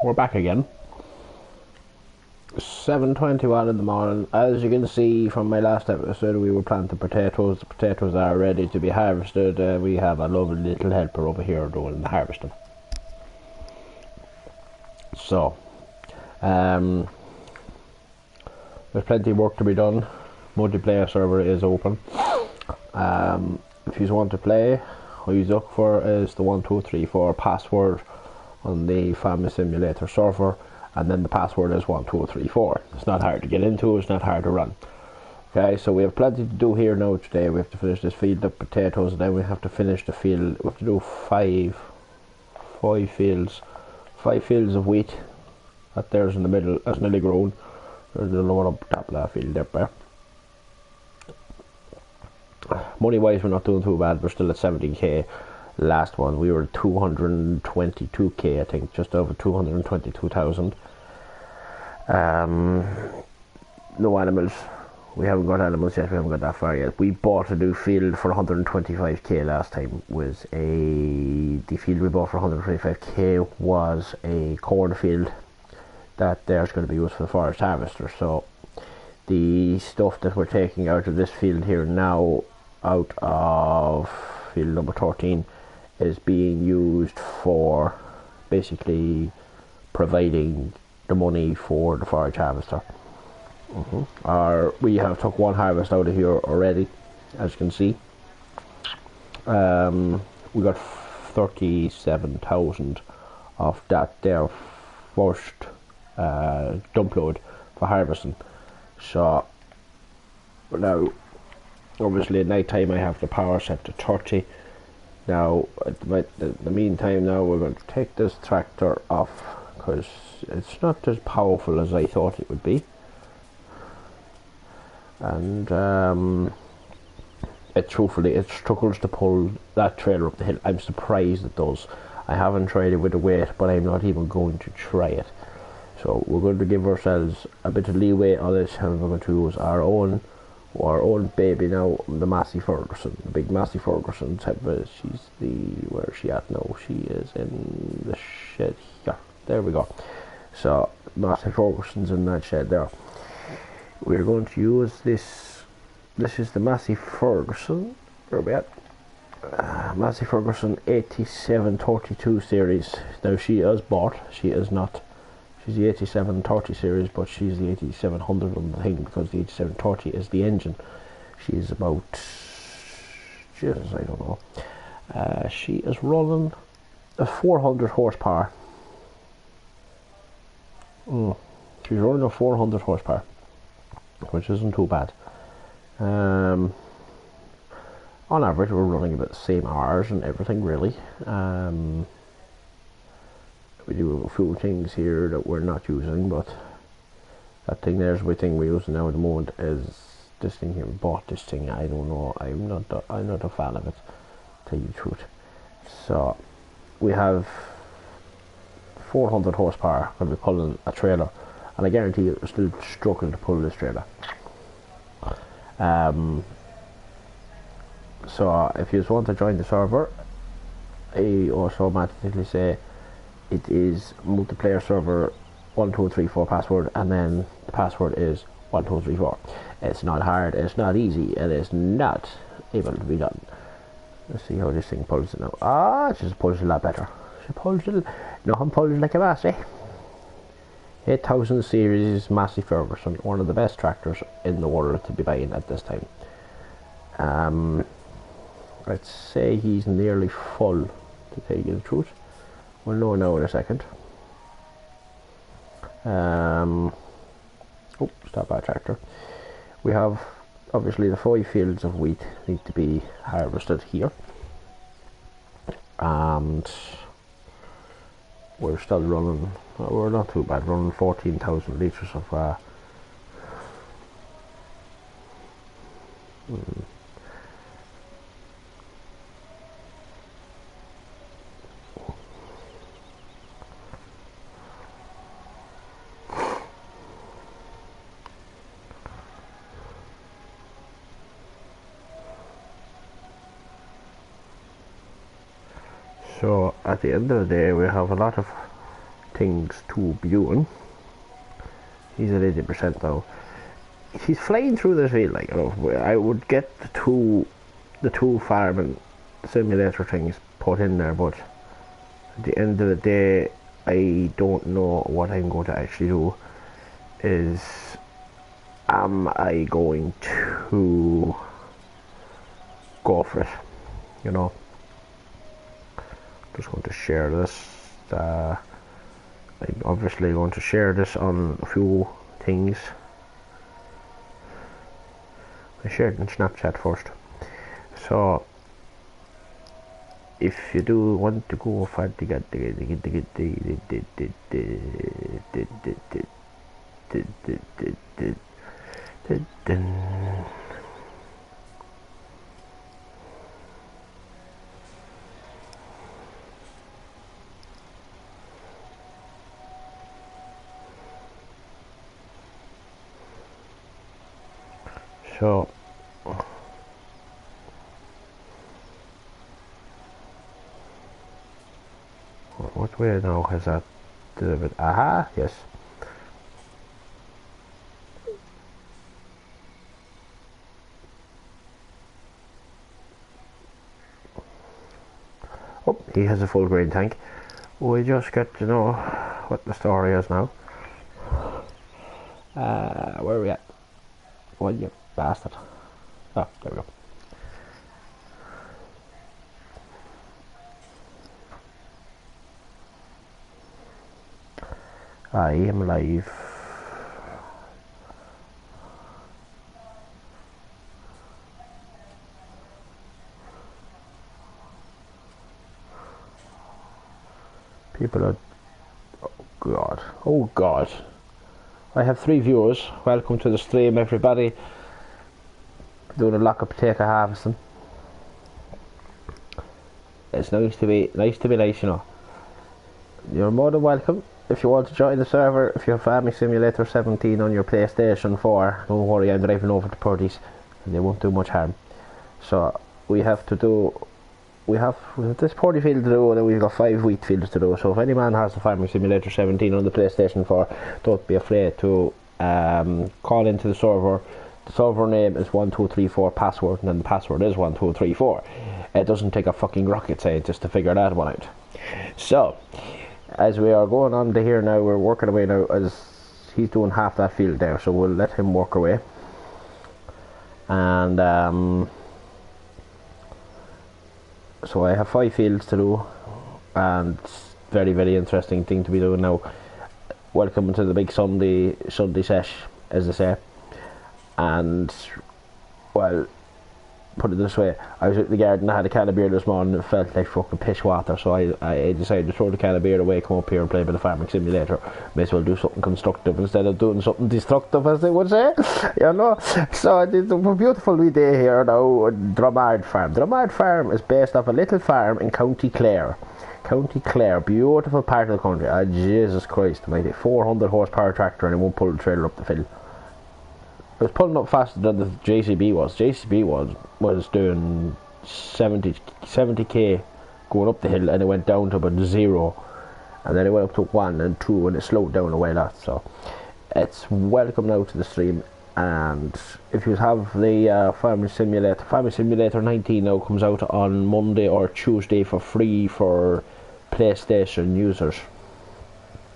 We're back again. 7:21 in the morning. As you can see from my last episode, we were planting potatoes. The potatoes are ready to be harvested. We have a lovely little helper over here doing the harvesting. So, there's plenty of work to be done. Multiplayer server is open. If you want to play, all you look for is the 1234 password on the Farming Simulator server, and then the password is 1234. It's not hard to get into, it's not hard to run. Okay, so we have plenty to do here now today. We have to finish this field of potatoes, and then we have to finish the field. We have to do five fields of wheat. That there's in the middle, that's nearly grown. There's the one up top of that field there. Money wise, we're not doing too bad. We're still at 70k. Last one we were at 222k, I think, just over 222,000. No animals. We haven't got animals yet. We haven't got that far yet. We bought a new field for 125k last time. The field we bought for 125k was a cornfield that there's going to be used for the forest harvester. So the stuff that we're taking out of this field here now, out of field number 13, is being used for basically providing the money for the forage harvester. We have took one harvest out of here already, as you can see. We got 37,000 of that there first dump load for harvesting. So now, obviously at night time I have the power set to 30. Now, in the meantime, now we're going to take this tractor off because it's not as powerful as I thought it would be, and truthfully it struggles to pull that trailer up the hill. I'm surprised it does. I haven't tried it with the weight, but I'm not even going to try it. So we're going to give ourselves a bit of leeway on this, and we're going to use our own baby now, the Massey Ferguson, the big Massey Ferguson type of. Where is she at now? She is in the shed here. There we go. So Massey Ferguson's in that shed there. We're going to use this. This is the Massey Ferguson. Where are we at? Massey Ferguson 8732 series. Now she is bought. She is not. She's the 8730 series, but she's the 8700 on the thing, because the 8730 is the engine. She's about, Jesus, I don't know. She is running a 400 horsepower. She's running a 400 horsepower, which isn't too bad. On average, we're running about the same hours and everything, really. We do a few things here that we're not using, but that thing there's the thing we're using now at the moment is this thing here. We bought this thing. I don't know. I'm not a fan of it, to tell you the truth. So we have 400 horsepower when we're pulling a trailer, and I guarantee you we're still struggling to pull this trailer. So if you just want to join the server, I also automatically say it is multiplayer server 1234 password, and then the password is 1234. It's not hard, it's not easy, it is not able to be done. Let's see how this thing pulls it now. It just pulls a lot better. She pulls it, nothing pulls like a Massey. 8000 series Massey Ferguson, one of the best tractors in the world to be buying at this time. Let's say he's nearly full, to tell you the truth. We'll know now in a second. Stop our tractor. We have obviously the 5 fields of wheat need to be harvested here, and we're still running. We're not too bad. Running 14,000 litres of. So at the end of the day, we have a lot of things to be doing. He's at 80% now. He's flying through this field, like, you know. I would get the two farming simulator things put in there, but at the end of the day, I don't know what I'm going to actually do. Is am I going to go for it? You know, just going to share this. I'm obviously going to share this on a few things. I shared it in Snapchat first. So if you do want to go for the so what way now has that delivered? Aha, yes. Oh, he has a full grain tank. We just get to know what the story is now. Where are we at? Well, you bastard. Oh, there we go. I am alive. People are... Oh God. Oh God. I have 3 viewers. Welcome to the stream, everybody. Doing a lock of potato harvesting. It's nice to be nice, you know. You're more than welcome. If you want to join the server, if you have Farming Simulator 17 on your PlayStation 4, don't worry, I'm driving over to Purdy's and they won't do much harm. So we have this Purdy field to do, and then we've got 5 wheat fields to do. So if any man has the Farming Simulator 17 on the PlayStation 4, don't be afraid to call into the server. The server name is 1234 password, and then the password is 1234. It doesn't take a fucking rocket scientist to figure that one out. So as we are going on to here now, we're working away now, as he's doing half that field there, so we'll let him work away. And so I have 5 fields to do, and it's very, very interesting thing to be doing now. Welcome to the big Sunday sesh, as they say. And well, put it this way, I was out in the garden, I had a can of beer this morning, and it felt like fucking piss water, so I decided to throw the can of beer away, come up here and play a bit of Farming Simulator. May as well do something constructive instead of doing something destructive, as they would say, you know. So it's a beautiful wee day here now at Dromard Farm. Dromard Farm is based off a little farm in County Clare. County Clare, beautiful part of the country. Ah, Jesus Christ, mighty 400 horsepower tractor, and it won't pull the trailer up the hill. It was pulling up faster than the JCB was. JCB was doing 70k going up the hill, and it went down to about 0, and then it went up to 1 and 2, and it slowed down a while after. So it's welcome now to the stream. And if you have the Farming Simulator 19 now comes out on Monday or Tuesday for free for PlayStation users.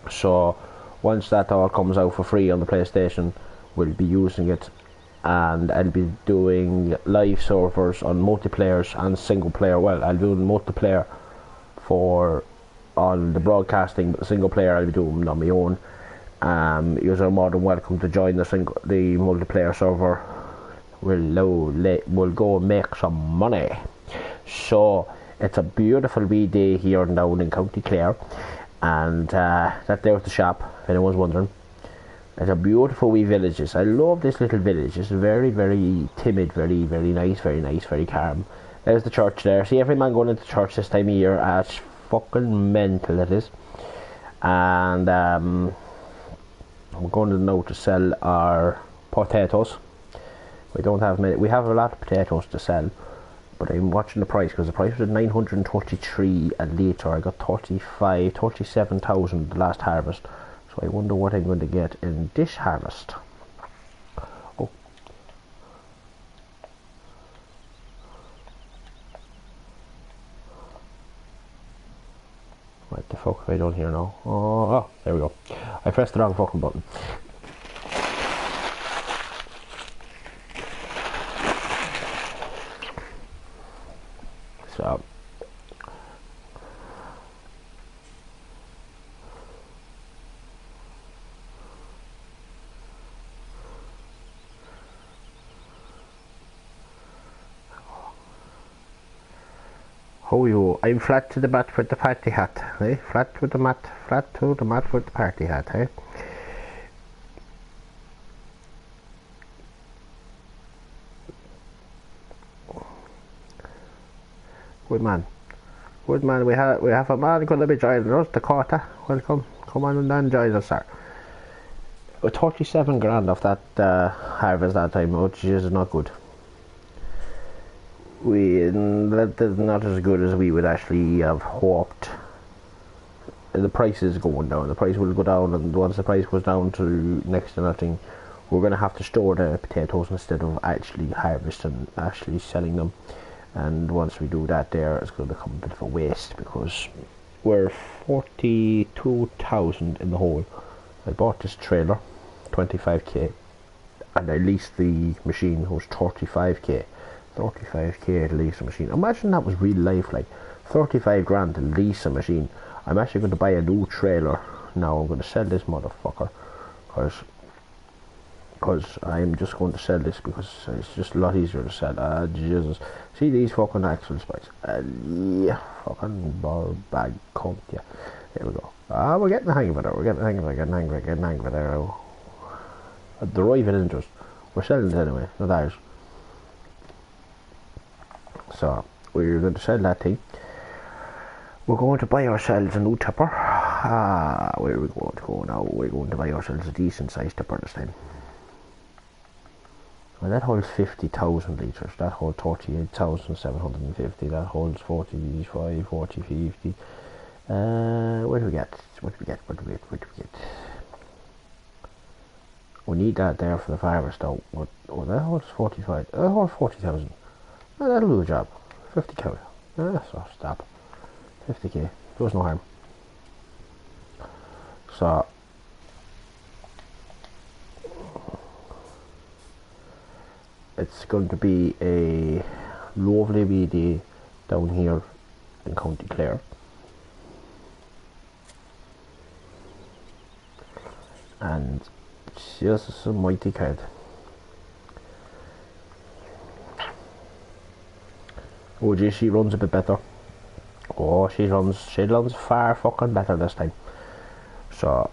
So once that all comes out for free on the PlayStation, we'll be using it, and I'll be doing live servers on multiplayers and single player. Well, I'll do multiplayer on the broadcasting, but single player I'll be doing on my own. You're more than welcome to join the multiplayer server. We'll go make some money. So it's a beautiful wee day here down in County Clare, and that there was the shop, if anyone's wondering. It's a beautiful wee villages. I love this little village. It's very, very timid, very, very nice, very calm. There's the church there. See every man going into church this time of year. It's fucking mental, it is. And we're going now to sell our potatoes. We don't have many. We have a lot of potatoes to sell, But I'm watching the price because the price was 933 a litre. I got 37,000 the last harvest. So I wonder what I'm going to get in this harvest. Oh. What the fuck have I done here now? Oh, there we go. I pressed the wrong fucking button. So how are you? I'm flat to the mat with the party hat, eh? Flat to the mat with the party hat, eh? Good man. Good man, we have a man going to be joining us, Dakota. Welcome. Come on and join us, sir. 37 grand off that harvest that time, which is not good. That is not as good as we would actually have hoped. The price is going down. The price will go down, and once the price goes down to next to nothing, we're going to have to store the potatoes instead of actually harvesting, actually selling them. And once we do that there, it's going to become a bit of a waste because we're 42,000 in the hole. I bought this trailer, 25k, and I leased the machine, was 35k. 35k to lease a machine. Imagine that was real life, like 35 grand to lease a machine. I'm actually going to buy a new trailer now. I'm going to sell this motherfucker because I'm just going to sell this because it's just a lot easier to sell. Jesus. See these fucking axle spikes? Yeah, fucking ball bag cunt, yeah. There we go. We're getting the hang of it. We're getting the hang of it. Getting the hang of it there. Deriving interest. We're selling it anyway, not ours. So we're going to sell that thing. We're going to buy ourselves a new tipper. Where are we going to go now? We're going to buy ourselves a decent sized tipper this time. Well, that holds 50,000 litres. That holds 38,750. That holds 45, 40, 50. What do we get? We need that there for the farmers though. Oh, that holds 45. That holds 40,000. Oh, that'll do the job. 50k. So stop. 50k. Does no harm. So it's going to be a lovely wee day down here in County Clare. And it's just a mighty card. Oh gee, she runs a bit better. Oh, she runs far fucking better this time. So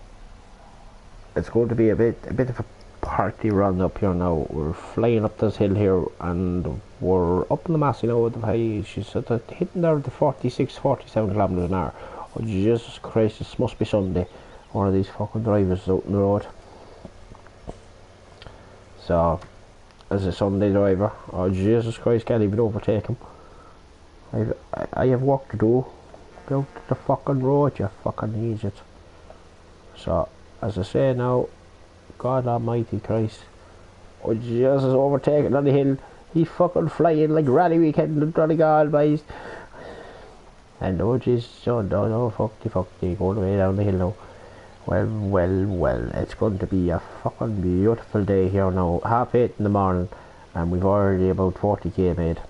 it's going to be a bit of a party run up here now. We're flying up this hill here and we're up in the mass, you know, with the high. She's at the, hitting there the 46, 47 kilometres an hour. Oh Jesus Christ, this must be Sunday. One of these fucking drivers out on the road. So as a Sunday driver, oh Jesus Christ, can't even overtake him. I have work to do. Go to the fucking road, you fucking idiot. So as I say now, God Almighty Christ, oh Jesus, overtaking on the hill. He's fucking flying like rally weekend and rally God boys. And oh Jesus, oh fuck you, going way down the hill now. Well, it's going to be a fucking beautiful day here now. 8:30 in the morning, and we've already about 40k made.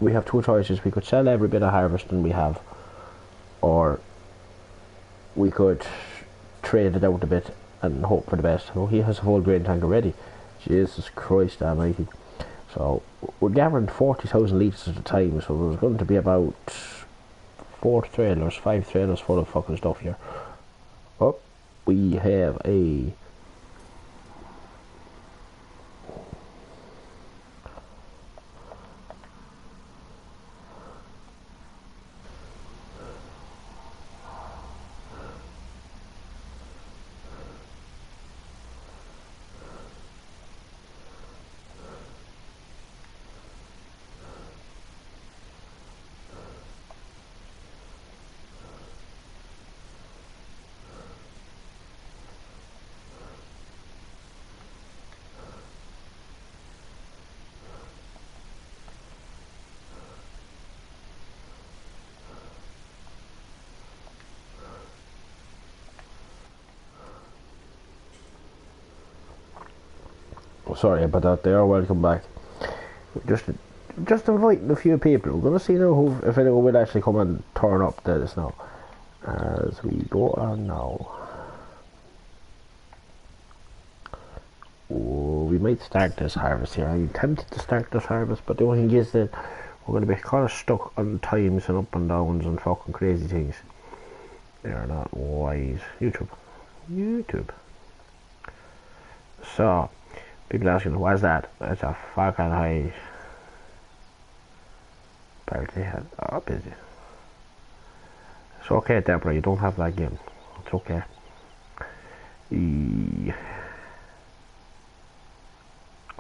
We have two choices. We could sell every bit of harvesting we have, or we could trade it out a bit and hope for the best. Oh, he has a full grain tank already. Jesus Christ Almighty. So we're gathering 40,000 litres at a time, so there's going to be about 5 trailers full of fucking stuff here. Oh, we have a Sorry about that. They are welcome back. Just just inviting a few people. We're gonna see now if anyone will actually come and turn up to this now. As we go on now. Oh, we might start this harvest here. I'm tempted to start this harvest, but the only thing is that we're going to be kind of stuck on times and up and downs and fucking crazy things. They're not wise. YouTube. So, people asking, what's that? It's a fucking high party head. Oh, busy. It's okay, Deborah, you don't have that game. It's okay.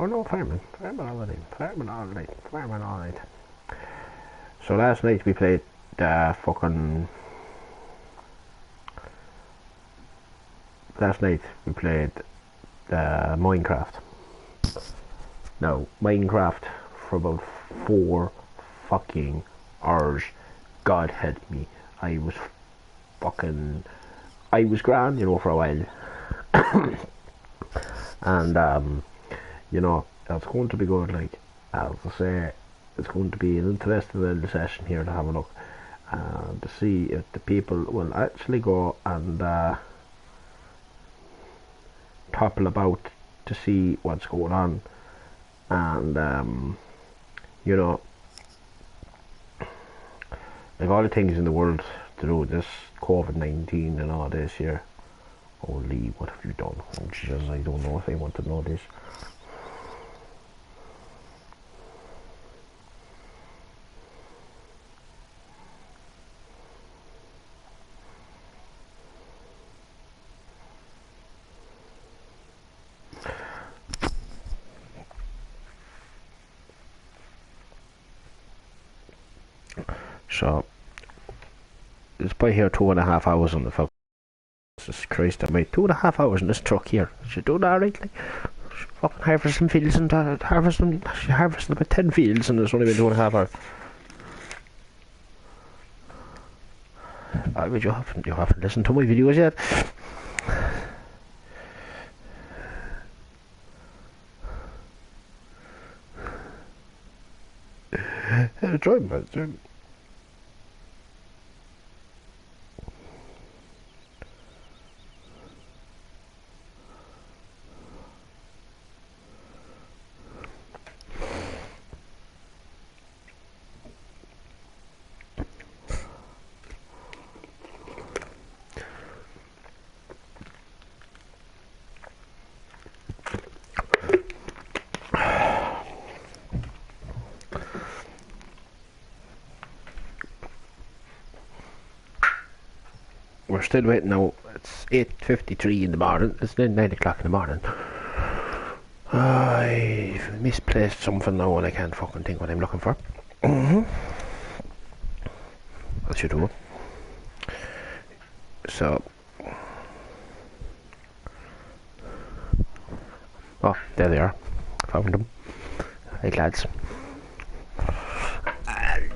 Oh no, farming all night. So last night we played Minecraft. Now, Minecraft for about 4 fucking hours. God help me. I was grand, for a while. And you know, it's going to be good. Like, as I say, it's going to be an interesting little session here to have a look to see if the people will actually go and topple about to see what's going on, and you know, like all the things in the world to do with this COVID-19 and all this here. Holy, what have you done? Oh Jesus, I don't know if I want to know this. So, it's by here 2.5 hours on the fuck. Jesus Christ, I made 2.5 hours in this truck here. Should do that right, like. Fucking harvesting fields and harvesting about 10 fields, and it's only been 2.5 hours. But you haven't listened to my videos yet. Try, man. We're still waiting now. It's 8:53 in the morning. It's then 9 o'clock in the morning. I've misplaced something now and I can't fucking think what I'm looking for. I should do it. So. Oh, there they are. Found them. Hey lads.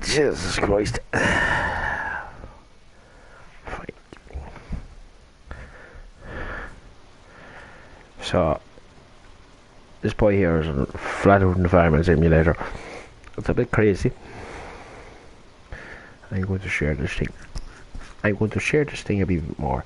Jesus Christ. So, this boy here is a flat-out environment simulator. It's a bit crazy. I'm going to share this thing. I'm going to share this thing a bit more.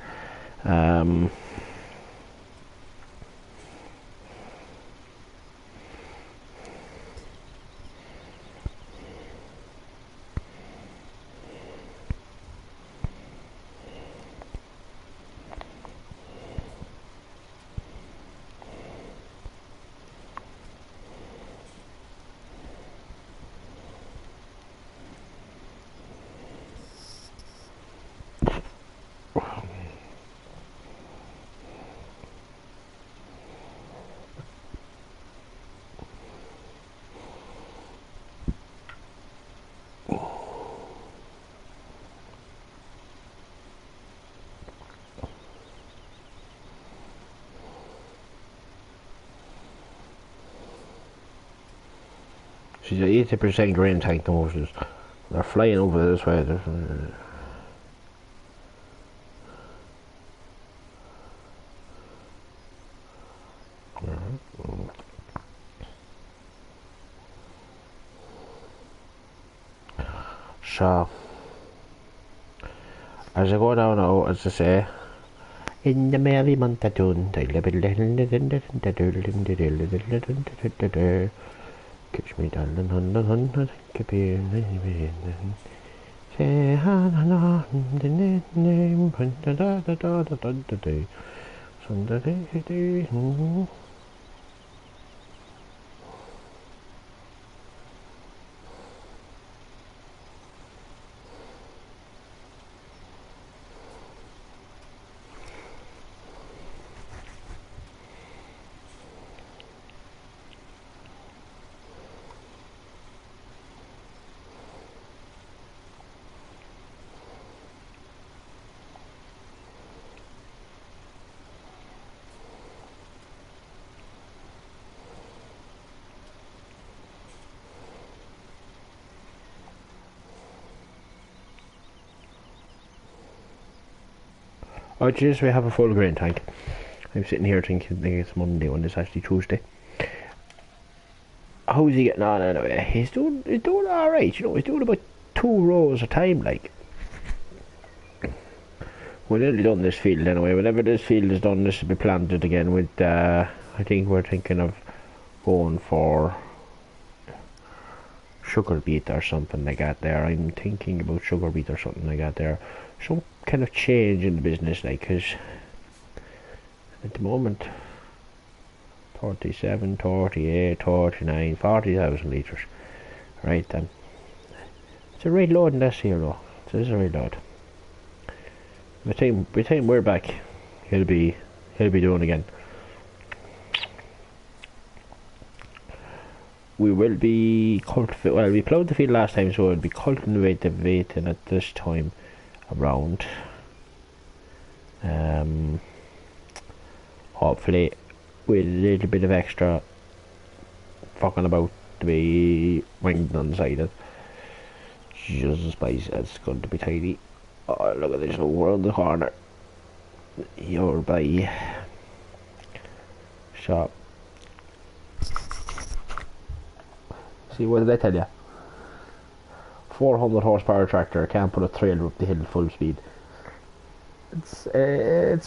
She's at 80% grain tank emotions. They're flying over this way. So as I go down now, as I say, in the merry month of June, catch me darling, oh jeez, we have a full grain tank. I'm sitting here thinking it's Monday when it's actually Tuesday. How's he getting on anyway? He's doing alright, you know, he's doing about 2 rows a time, like. We're nearly done this field anyway. Whenever this field is done, this will be planted again with, I think we're thinking of going for sugar beet or something like that there. I'm thinking about sugar beet or something like that there. Some kind of change in the business, like, because at the moment 37, 38, 39, 40,000 litres, right? And it's a right load in this here though. It is a right load. By the time we're back, he'll be doing again. We will be well, we ploughed the field last time, so we'll be cultivating at this time around. Hopefully with a little bit of extra fucking about to be winged on the side of Jesus Christ, it's going to be tidy. Oh, look at this over on the corner. You're by shop. See, what did I tell you? 400 horsepower tractor can't put a trailer up the hill full speed. It's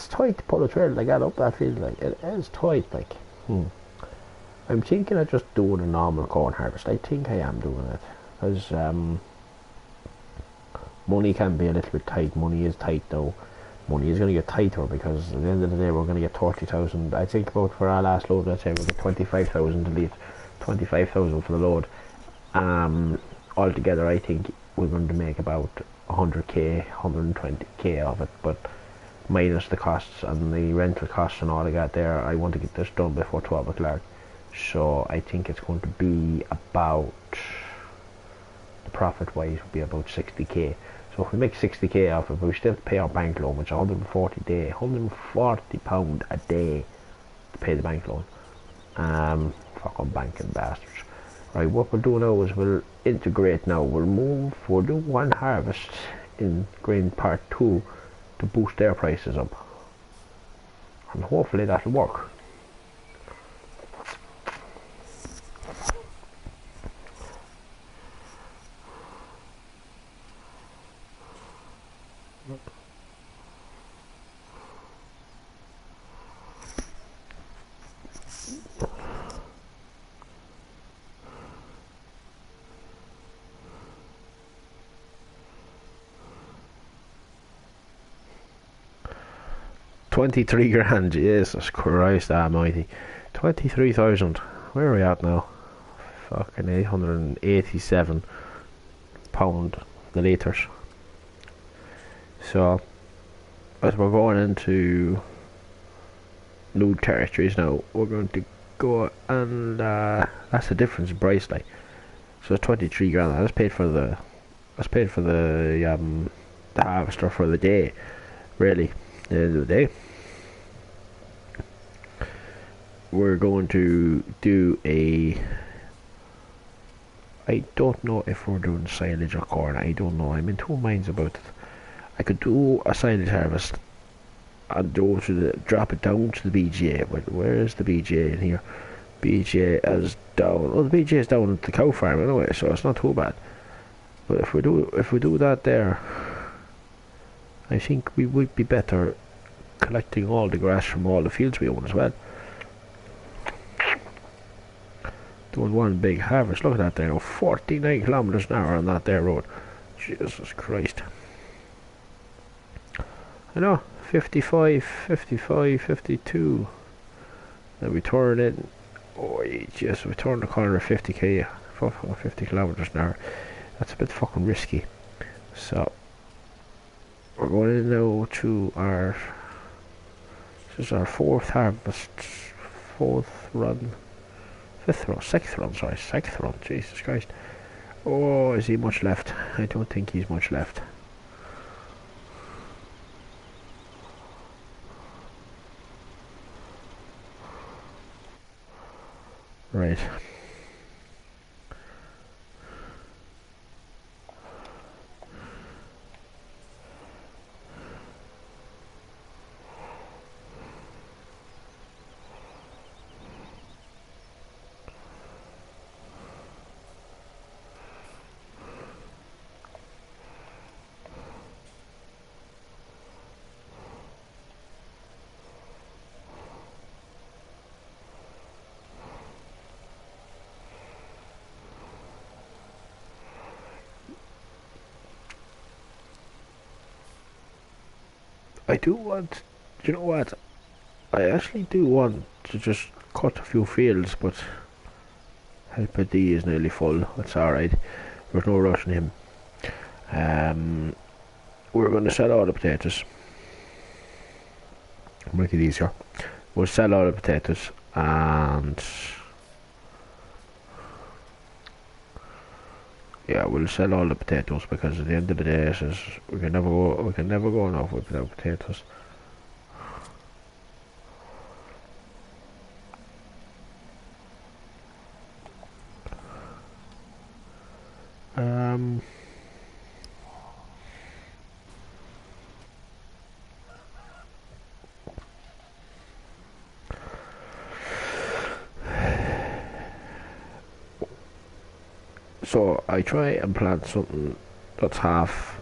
tight to pull a trailer like that up that field, like it is tight, like. I'm thinking of just doing a normal corn harvest. I think I am doing it because money can be a little bit tight. Money is tight though. Money is going to get tighter because at the end of the day we're going to get 30,000. I think about for our last load, let's say we'll get 25,000 to lead, 25,000 for the load. Altogether, I think we're going to make about 100k, 120k of it, but minus the costs and the rental costs and all of that there. I want to get this done before 12 o'clock, so I think it's going to be about, the profit wise will be about 60k. So if we make 60k off it, we still have to pay our bank loan, which is 140 £140 a day to pay the bank loan. Fucking banking bastards. Right, what we'll do now is we'll integrate now. We'll do one harvest in grain part 2 to boost their prices up. And hopefully that'll work. £23,000, Jesus Christ almighty. 23,000. Where are we at now? Fucking £887 the litres. So as we're going into new territories now, we're going to go and that's the difference in price, like. So it's 23 grand. That's paid for the harvester for the day, really. At the end of the day, we're going to do I don't know if we're doing silage or corn. I don't know. I'm in two minds about it. I could do a silage harvest and drop it down to the BGA. But where is the BGA in here? BGA is down. Oh, the BGA is down at the cow farm anyway, so it's not too bad. But if we do that there, I think we would be better collecting all the grass from all the fields we own as well. Doing one big harvest. Look at that there, 49 kilometers an hour on that there road. Jesus Christ. I know, 55, 55, 52. Then we turn in, oh yes, we turn the corner at 50 kilometers an hour. That's a bit fucking risky. So, we're going in now to our, this is our fourth harvest, sixth run, Jesus Christ. Oh, is he much left? I don't think he's much left. Right. I do want, do you know what? I actually do want to just cut a few fields, but Helper D is nearly full. That's alright. There's no rushing him. We're going to sell all the potatoes. Make it easier. We'll sell all the potatoes and yeah, we'll sell all the potatoes because at the end of the day, we can never go enough without potatoes. So I try and plant something that's half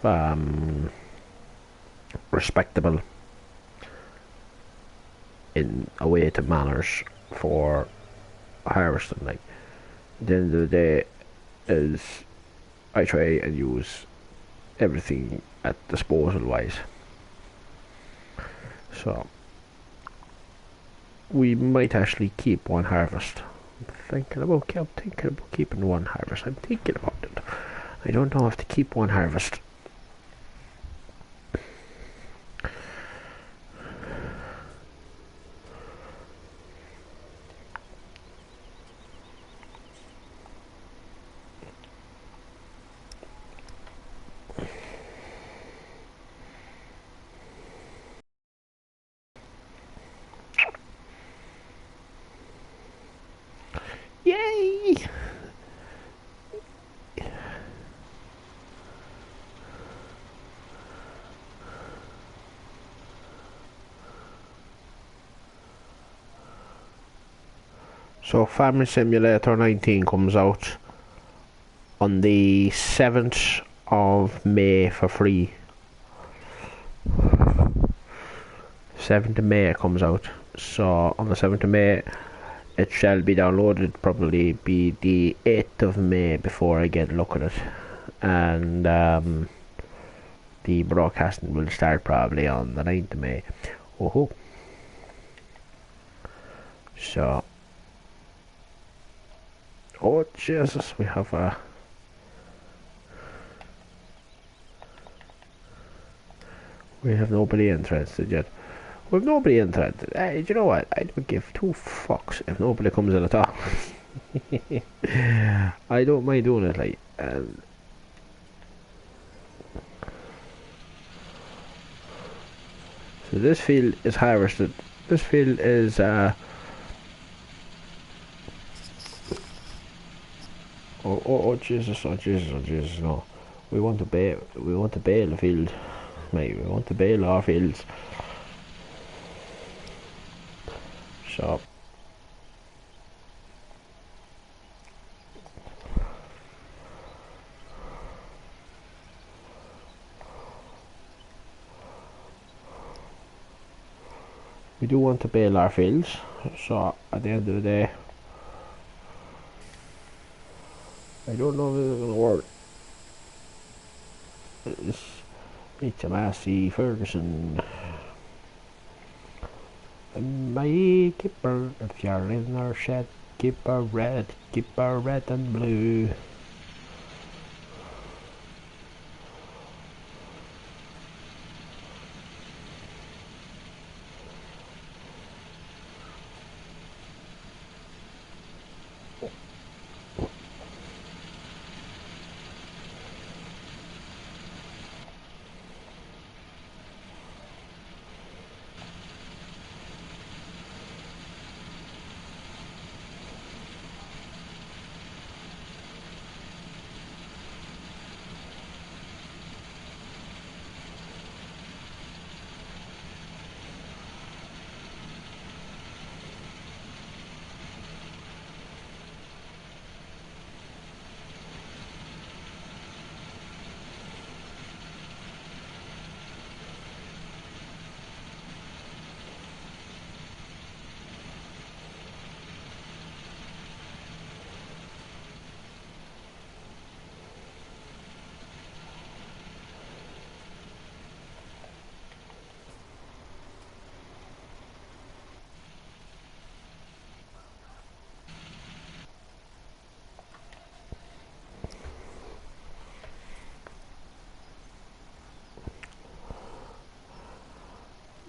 respectable in a way to manners for harvesting. Like at the end of the day, is I try and use everything at disposal wise. So we might actually keep one harvest. I'm thinking about keeping one harvest. I'm thinking about it. I don't know if to keep one harvest. Yay! So Farming Simulator 19 comes out on the 7th of May for free. 7th of May it comes out. So on the 7th of May it shall be downloaded. Probably be the 8th of May before I get a look at it. And the broadcasting will start probably on the 9th of May. Oh, so oh Jesus, we have nobody interested yet. We've nobody interested. Hey, do you know what? I don't give two fucks if nobody comes in at all. I don't mind doing it, like. So this field is harvested. This field is oh Jesus, no. We want to bale the field. Mate, we want to bale our fields. So We do want to bale our fields, so at the end of the day, I don't know if it's going to work. It's a Massey Ferguson. My keeper, if you're in our shed, keep her red and blue.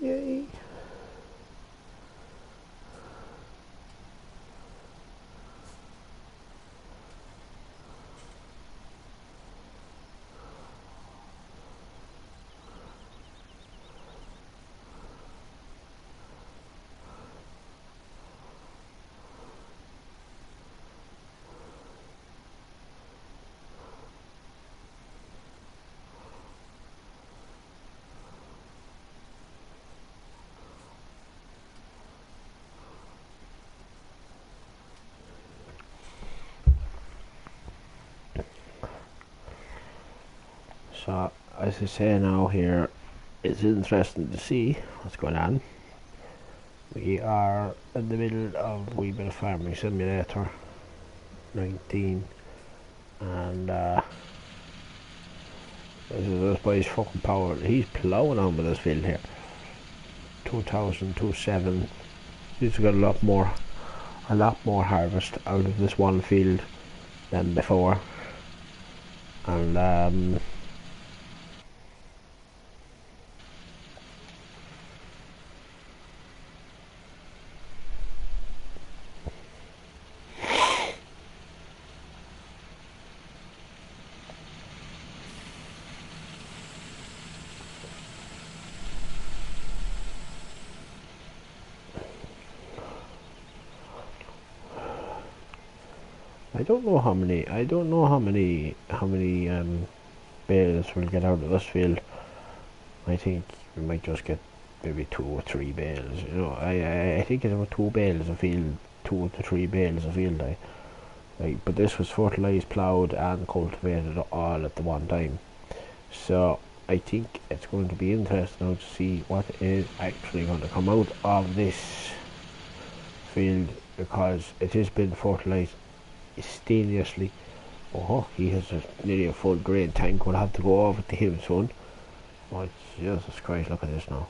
Yay. So, as I say now here, it's interesting to see what's going on. We are in the middle of a wee bit of Farming Simulator 19, and this boy's fucking power. He's ploughing on with this field here. 2027. He's got a lot more harvest out of this one field than before, and I don't know how many. Bales we'll get out of this field. I think we might just get maybe 2 or 3 bales. You know, I think it's about 2 bales a field, 2 to 3 bales a field. But this was fertilized, ploughed, and cultivated all at the one time. So I think it's going to be interesting now to see what is actually going to come out of this field, because it has been fertilized instantaneously. Oh, he has nearly a full grain tank. We'll have to go over to him soon. Oh, Jesus Christ, look at this now.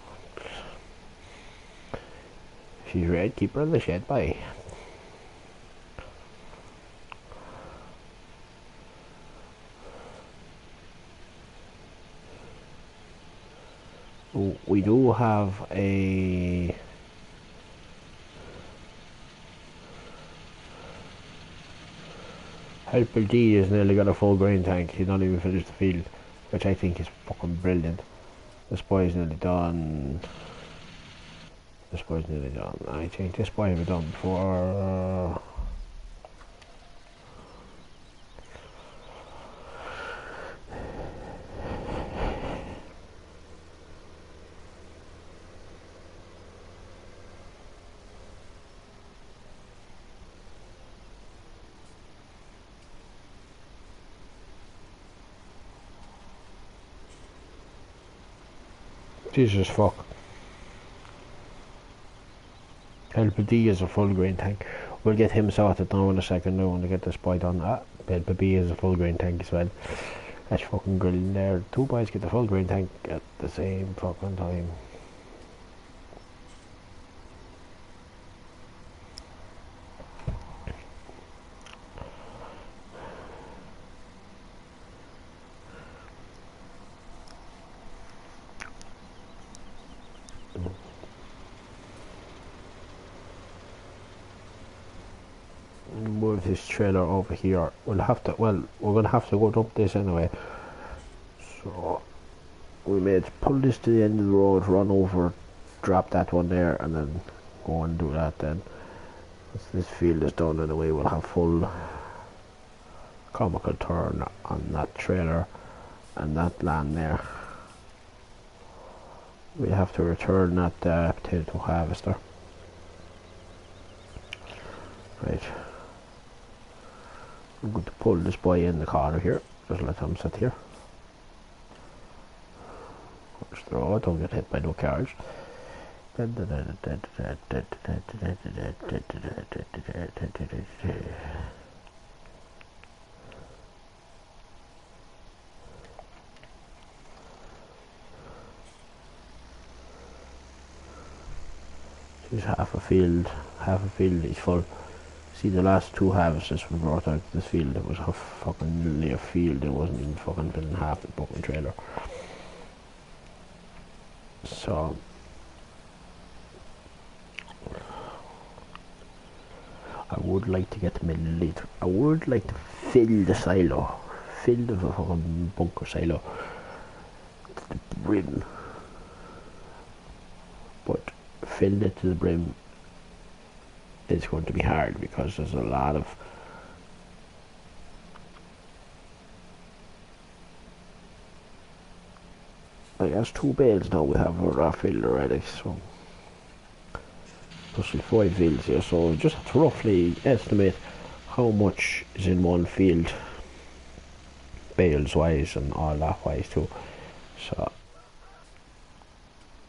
She's red, keep her in the shed, bye. Oh, we do have a Helper D has nearly got a full grain tank. He's not even finished the field, which I think is fucking brilliant. This boy's nearly done. I think this boy have done before. Jesus fuck. LPD is a full grain tank. We'll get him sorted now in a second. I want to get this boy done. LPB is a full grain tank as well. That's fucking grilling there. Two boys get the full grain tank at the same fucking time. Move this trailer over here. We're gonna have to go up this anyway. So we may pull this to the end of the road, run over, drop that one there, and then go and do that then. Once this field is done anyway, we'll have full comical turn on that trailer and that land there. We have to return that potato harvester. Right. I'm going to pull this boy in the corner here. Just let him sit here. Just throw it, don't get hit by no cars. There's half a field is full. See, the last two harvests we brought out this field, it was a fucking near field. It wasn't even fucking filling half the fucking trailer. So I would like to get the milliliter. I would like to fill the silo, fill the fucking bunker silo to the brim, but fill it to the brim is going to be hard because there's a lot of there's 2 bales now we have our filled already, so plus 5 fields here, so just have to roughly estimate how much is in one field bales wise and all that wise too. So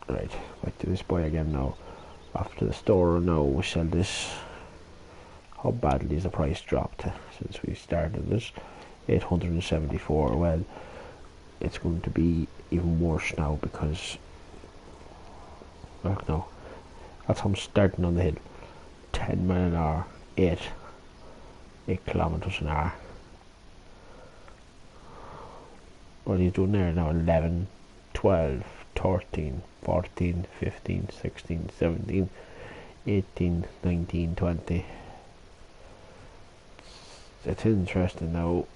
right, back to this boy again now. After the store now, we sell this. How badly is the price dropped since we started this? 874. Well, it's going to be even worse now because no, that's how I'm starting on the hill. 10 miles an hour, 8 kilometers an hour. What are you doing there now? 11, 12, 13, 14, 15, 16, 17, 18, 19, 20. It's interesting now.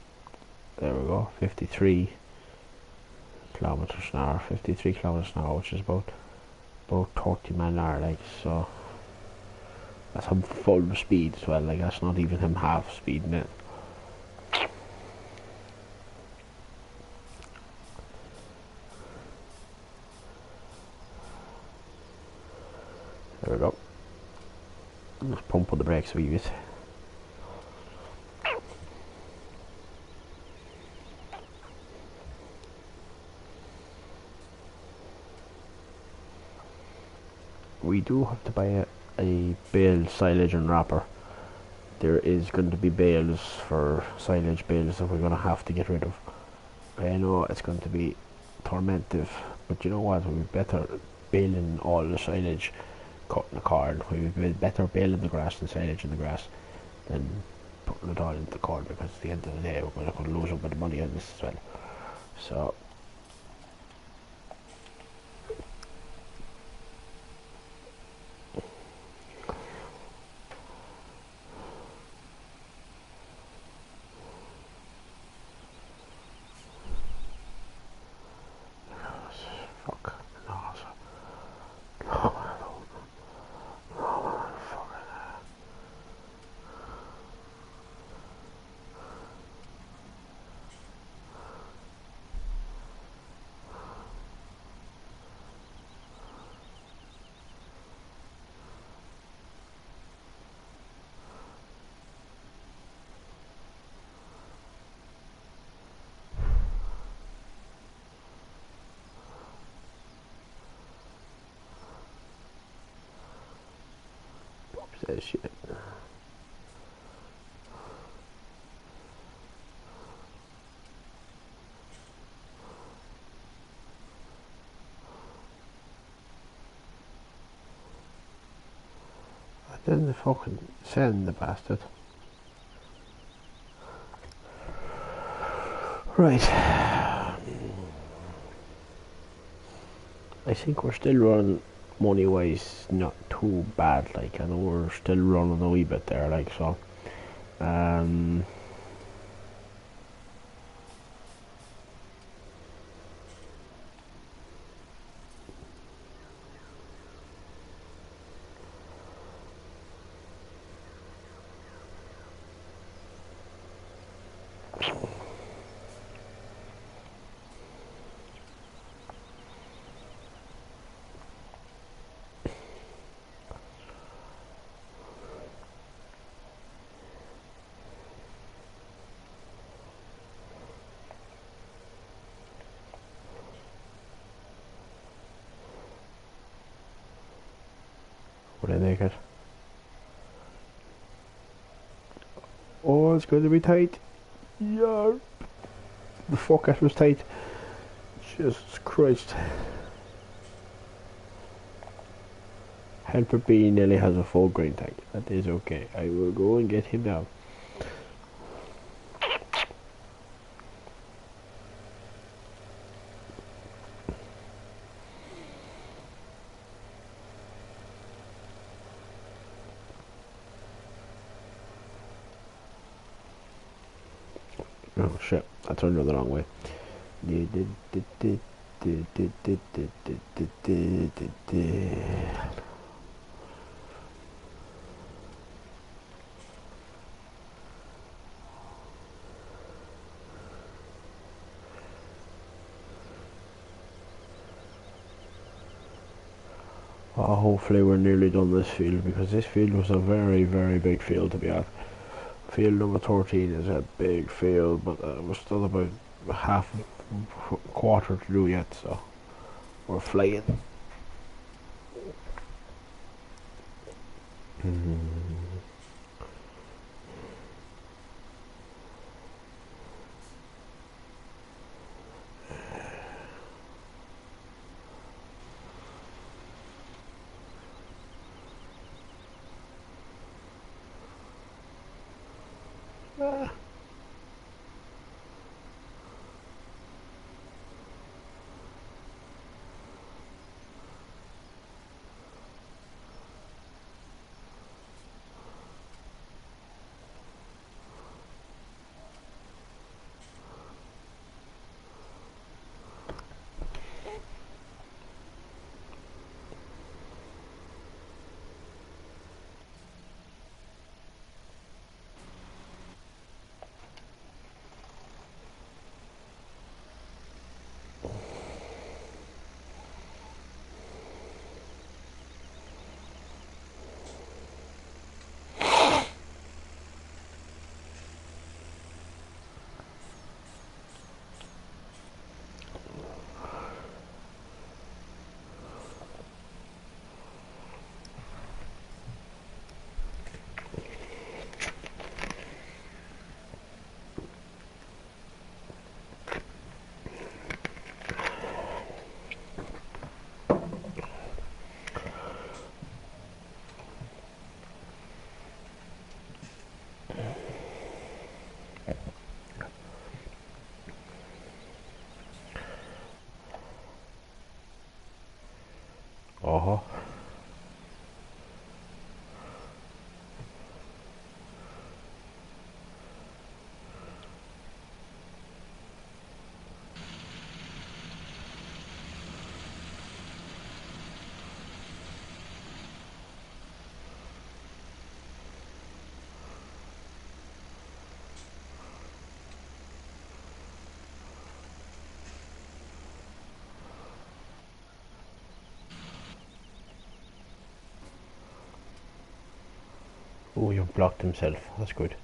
There we go. 53 kilometers an hour. 53 kilometers an hour, which is about 30 miles an hour. Like, so that's him full speed as well. Like, that's not even him half speed in it. There we go. Just pump on the brakes a wee bit. We do have to buy a bale, silage and wrapper. There is going to be bales for silage bales that we're going to have to get rid of. I know it's going to be tormentive, but you know what, we'd be better baling all the silage, cutting the corn. We'd be better baling the grass and silage in the grass than putting it all into the corn, because at the end of the day we're going to lose a bit of money on this as well. So says shit. I didn't fucking send the bastard. Right. I think we're still running money wise not too bad, like I know we're still running a wee bit there, like so. Would I make it? Oh, it's going to be tight. Yeah. The forecast was tight. Jesus Christ. Helper B nearly has a full grain tank. That is okay. I will go and get him now. Oh shit, I turned it the wrong way. Hopefully we're nearly done this field, because this field was a very, very big field to be at. Field number 13 is a big field, but we're still about half a quarter to do yet, so we're flying. Uh-huh. Oh, you blocked himself. That's good.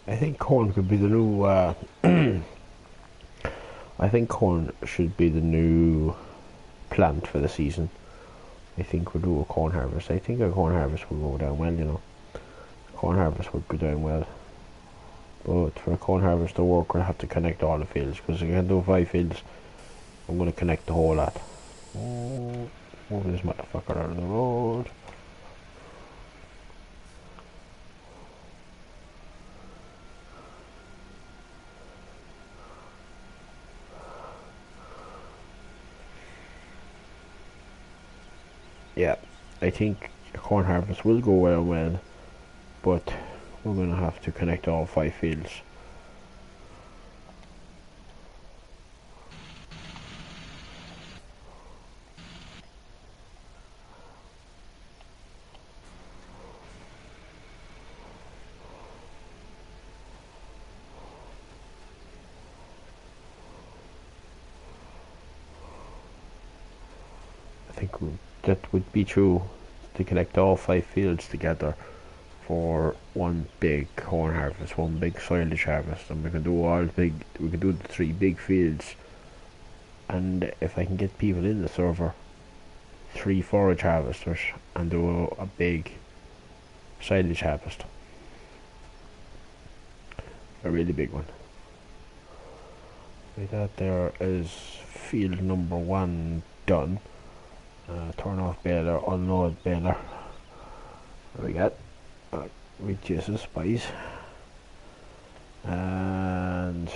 I think corn could be the new. I think corn should be the new plant for the season. I think we'll do a corn harvest. I think a corn harvest will go down well. You know, corn harvest would go down well. But for a corn harvest to work, we'll have to connect all the fields, because if I can do 5 fields, I'm going to connect the whole lot. Oh, move this motherfucker out of the road. Yeah, I think a corn harvest will go well, but we're going to have to connect all 5 fields. I think that would be true, to connect all 5 fields together for one big corn harvest, one big silage harvest, and we can do the 3 big fields. And if I can get people in the server, 3 forage harvesters, and do a big silage harvest, a really big one. Like that, there is field number 1 done. Turn off baler, unload baler. There we go. Reduce the spice. And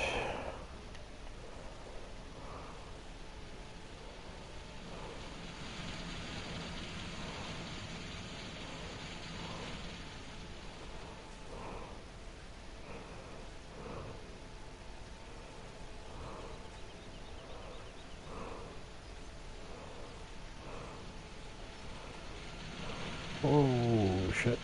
oh shit.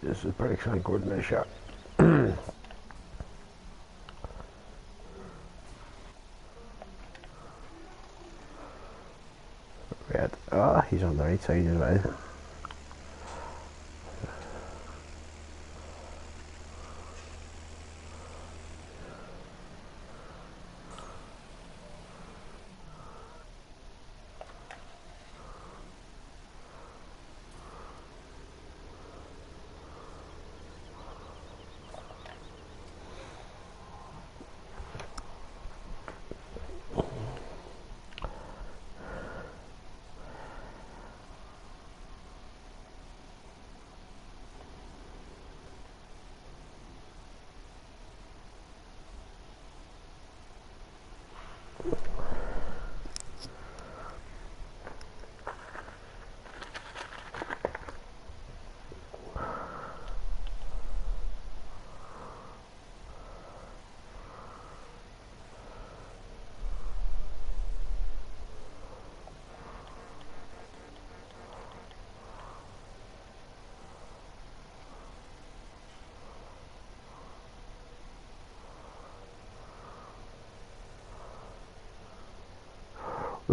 This is pretty coordination. Red. Ah, he's on the right side as well.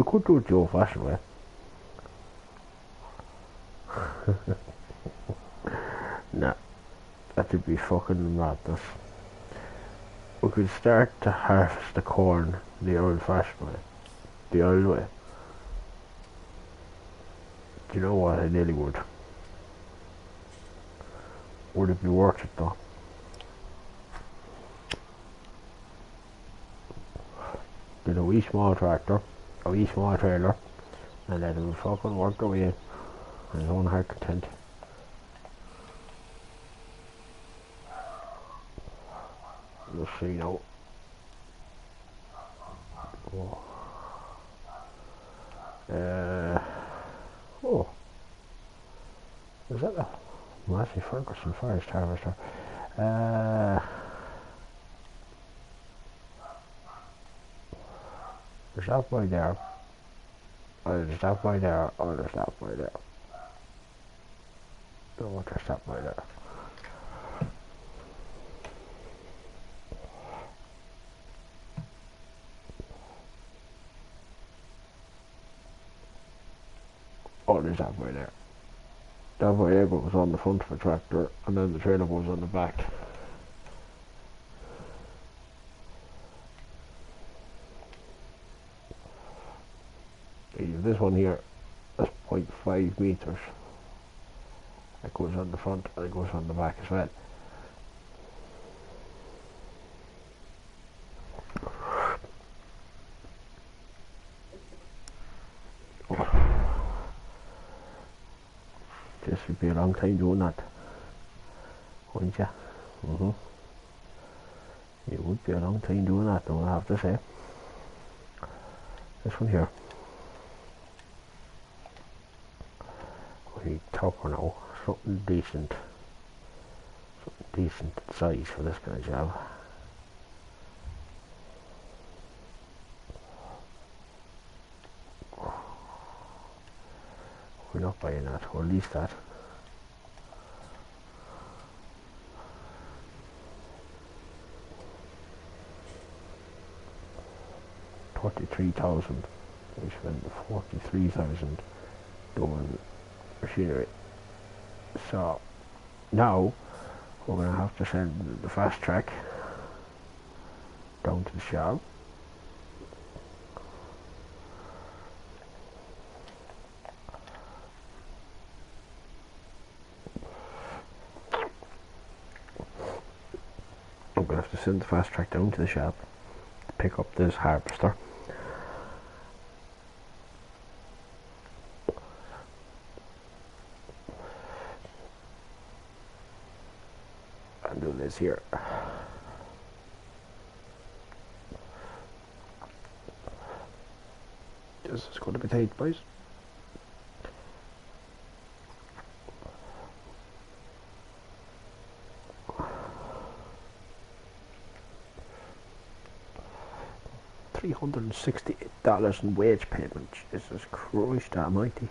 We could do it the old fashioned way. Nah, that would be fucking madness. We could start to harvest the corn the old fashioned way. The old way. Do you know what? I nearly would. Would it be worth it though? Get a wee small tractor, a wee small trailer, and let him fucking work away in his own heart content. Let's see now. Oh. Oh. Is that a Massey Ferguson Forest Harvester? There's that boy there. Oh, there's that boy there. Oh, there's that boy there. Oh, there's that boy there. Oh, there's that boy there. That boy there goes on the front of a tractor, and then the trailer goes on the back. This one here is 0.5 meters. It goes on the front and it goes on the back as well. This would be a long time doing that, wouldn't you? It would be a long time doing that, though, I have to say. This one here. We need topper now, something decent size for this kind of job. We're not buying that, or at least that. $43,000. We spent 43,000 doing machinery. So now we're going to have to send the fast track down to the shop. I'm going to have to send the fast track down to the shop to pick up this harvester. And do this here. This is going to be tight, boys. $368 in wage payment. Jesus Christ almighty.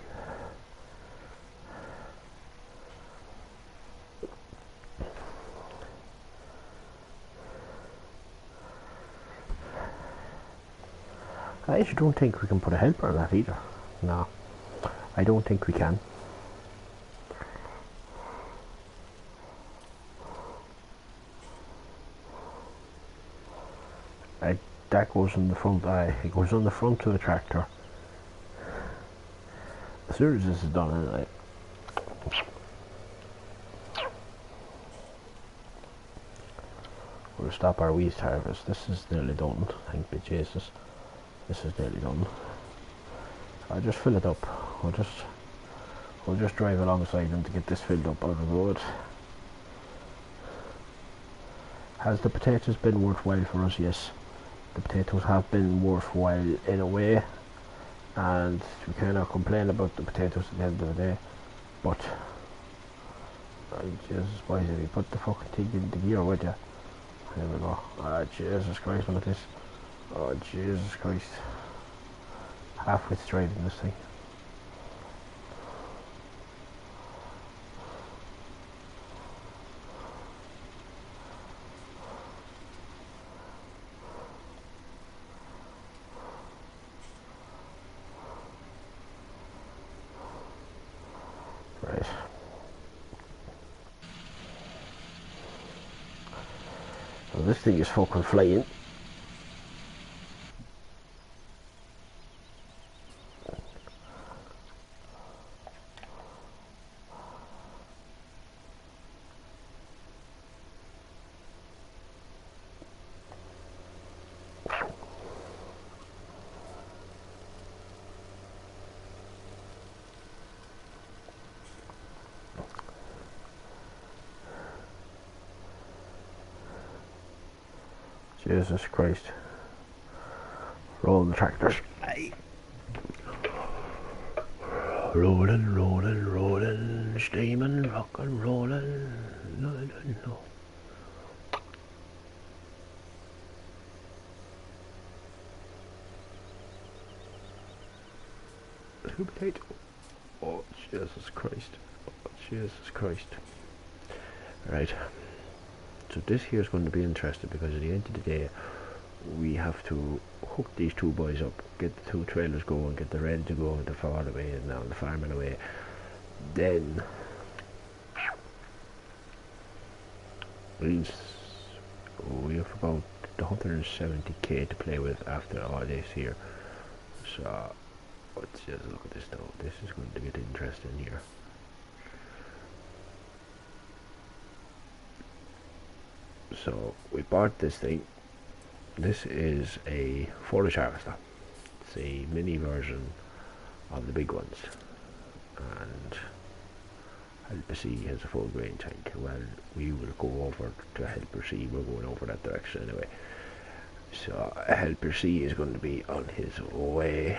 I actually don't think we can put a helper on that either. No, I don't think we can. That goes in the front. It goes on the front of the tractor. As soon as this is done, anyway. We'll stop our wheat harvest. This is nearly done. Thank you, Jesus. This is nearly done. I'll just fill it up. We'll just drive alongside them to get this filled up out of the road. Has the potatoes been worthwhile for us? Yes. The potatoes have been worthwhile in a way, and we cannot complain about the potatoes at the end of the day, but Jesus, why did he put the fucking thing in the gear with you? There we go. Jesus Christ, look at this. Oh Jesus Christ. Halfway straight in this thing. So this thing is fucking flying. Jesus Christ. Roll the tractors. Aye. Rolling, rolling, rolling, steaming, rockin', rolling. No. Potato. Oh, Jesus Christ. Oh, Jesus Christ. Right. So this here is going to be interesting because at the end of the day, we have to hook these two boys up, get the two trailers going, get the ready to go, the far away, and now the farming away. Then we have about 170k to play with after all this here. So let's just look at this now. This is going to get interesting here. So we bought this thing. This is a foliage harvester. It's a mini version of the big ones, and Helper C has a full grain tank. Well, we will go over to Helper C. We're going over that direction anyway. So Helper C is going to be on his way.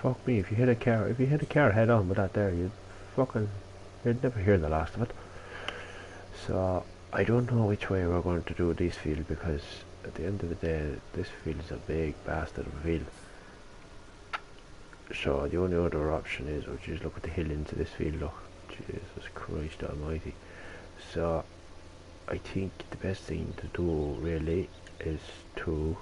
Fuck me, if you hit a car head on with that there, you'd never hear the last of it. So I don't know which way we're going to do this field, because at the end of the day, this field is a big bastard of a field. So the only other option is, oh geez, look at the hill into this field, look. Jesus Christ almighty. So I think the best thing to do really is to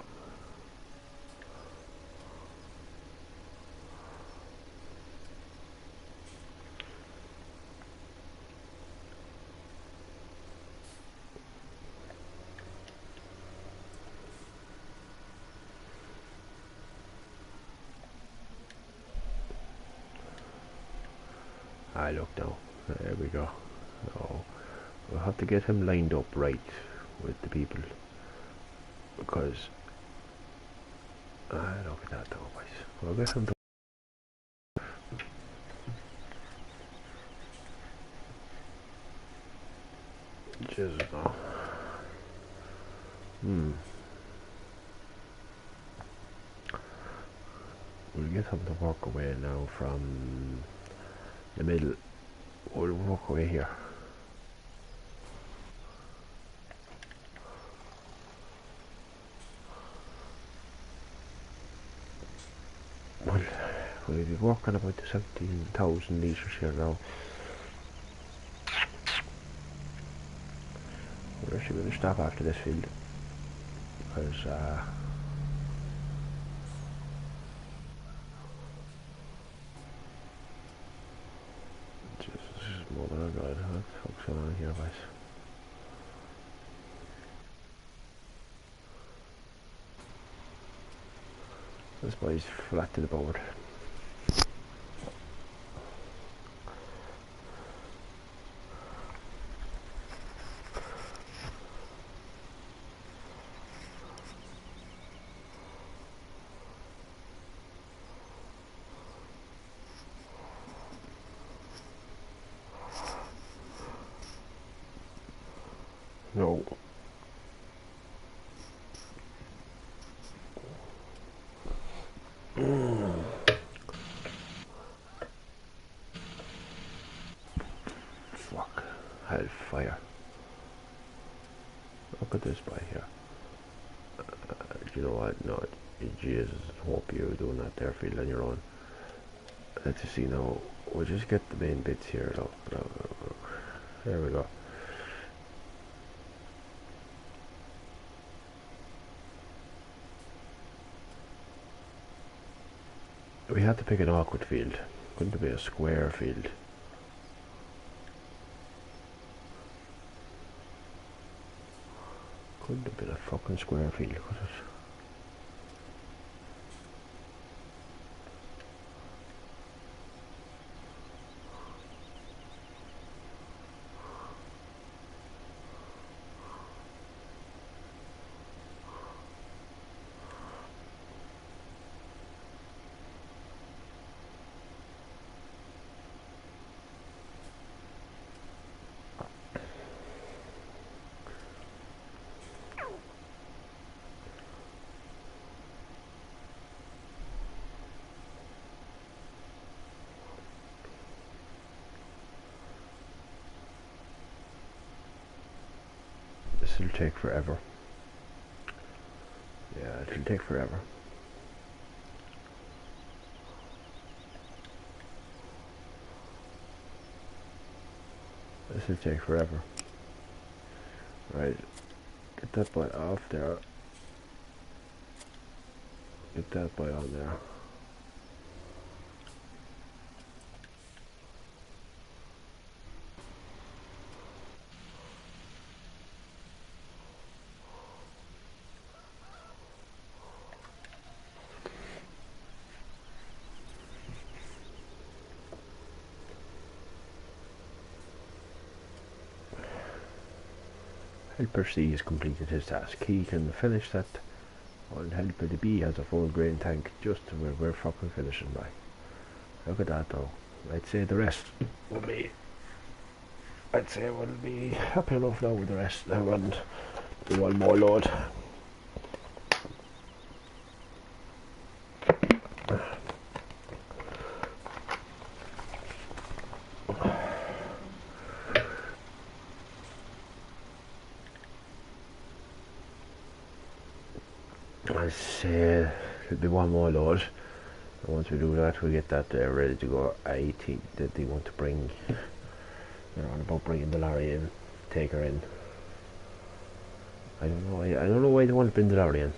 look now. There we go. So we'll have to get him lined up right with the people, because look at that now, boys. We'll get him Jesus no. We'll get him to walk away now from the middle. We'll walk away here. We'll be walking about the 17,000 litres here now. We're actually going to stop after this field, because Jesus, this is more than a god. What the fuck's going on here, boys? This boy's flat to the board. No. Fuck. Hellfire. Look at this boy here. You know what? No, Jesus, hope you're doing that there field on your own. let's just see now. We'll just get the main bits here. No. There we go. We had to pick an awkward field. Couldn't be a square field. Couldn't have been a fucking square field, could it? This will take forever. Yeah, it'll take forever. This will take forever. Right, get that boy off there. Get that boy on there. Helper C has completed his task. He can finish that, while Helper B has a full grain tank just to where we're fucking finishing by. Look at that though. I'd say the rest will be, I'd say we'll be happy enough now with the rest now and do one more load. I'd say it'll be one more load, and once we do that we get that ready to go. I think that they want to bring, they're on about bringing the lorry in, take her in. I don't know why they want to bring the lorry in.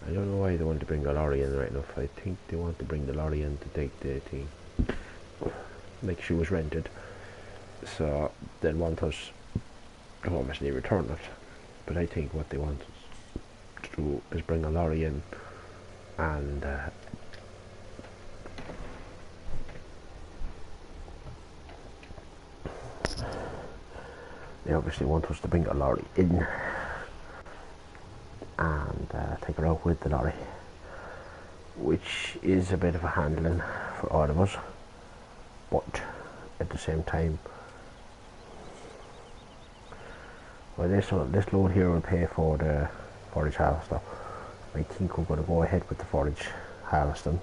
I don't know why they want to bring the lorry in right enough. I think they want to bring the lorry in to take the thing, like she was rented, so they'll want us to obviously return it. But I think what they want us to do is bring a lorry in and they obviously want us to bring a lorry in and take her out with the lorry, which is a bit of a handling for all of us, but at the same time, well, this load here will pay for the forage harvester. I think we're going to go ahead with the forage harvesting,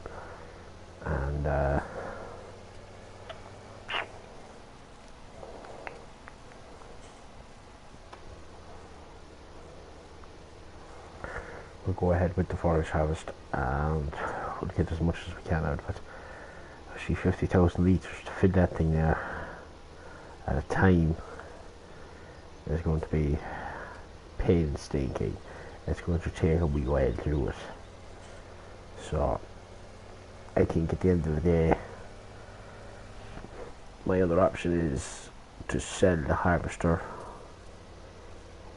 and we'll go ahead with the forage harvest, and we'll get as much as we can out of it. Actually, 50,000 litres to fill that thing there at a time is going to be painstaking. It's going to take a wee while to do it. So I think at the end of the day, my other option is to sell the harvester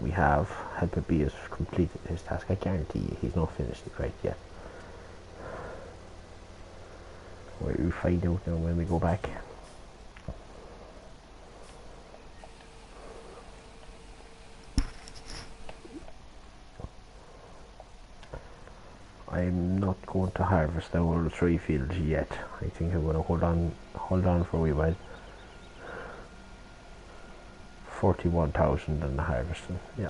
we have. Helper B has completed his task. I guarantee you he's not finished it right yet. We'll find out now when we go back. I'm not going to harvest our 3 fields yet. I think I'm going to hold on for a wee while. 41,000 in the harvesting, yeah.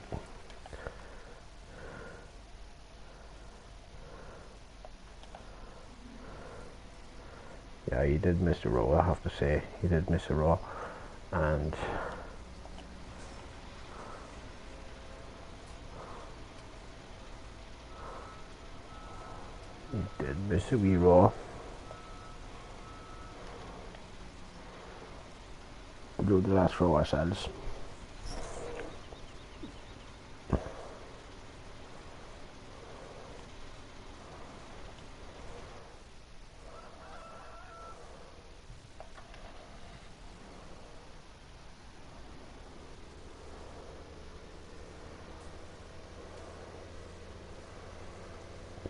Yeah, he did miss a row, I have to say. He did miss a row, and He did miss a wee row. We'll do the last row ourselves.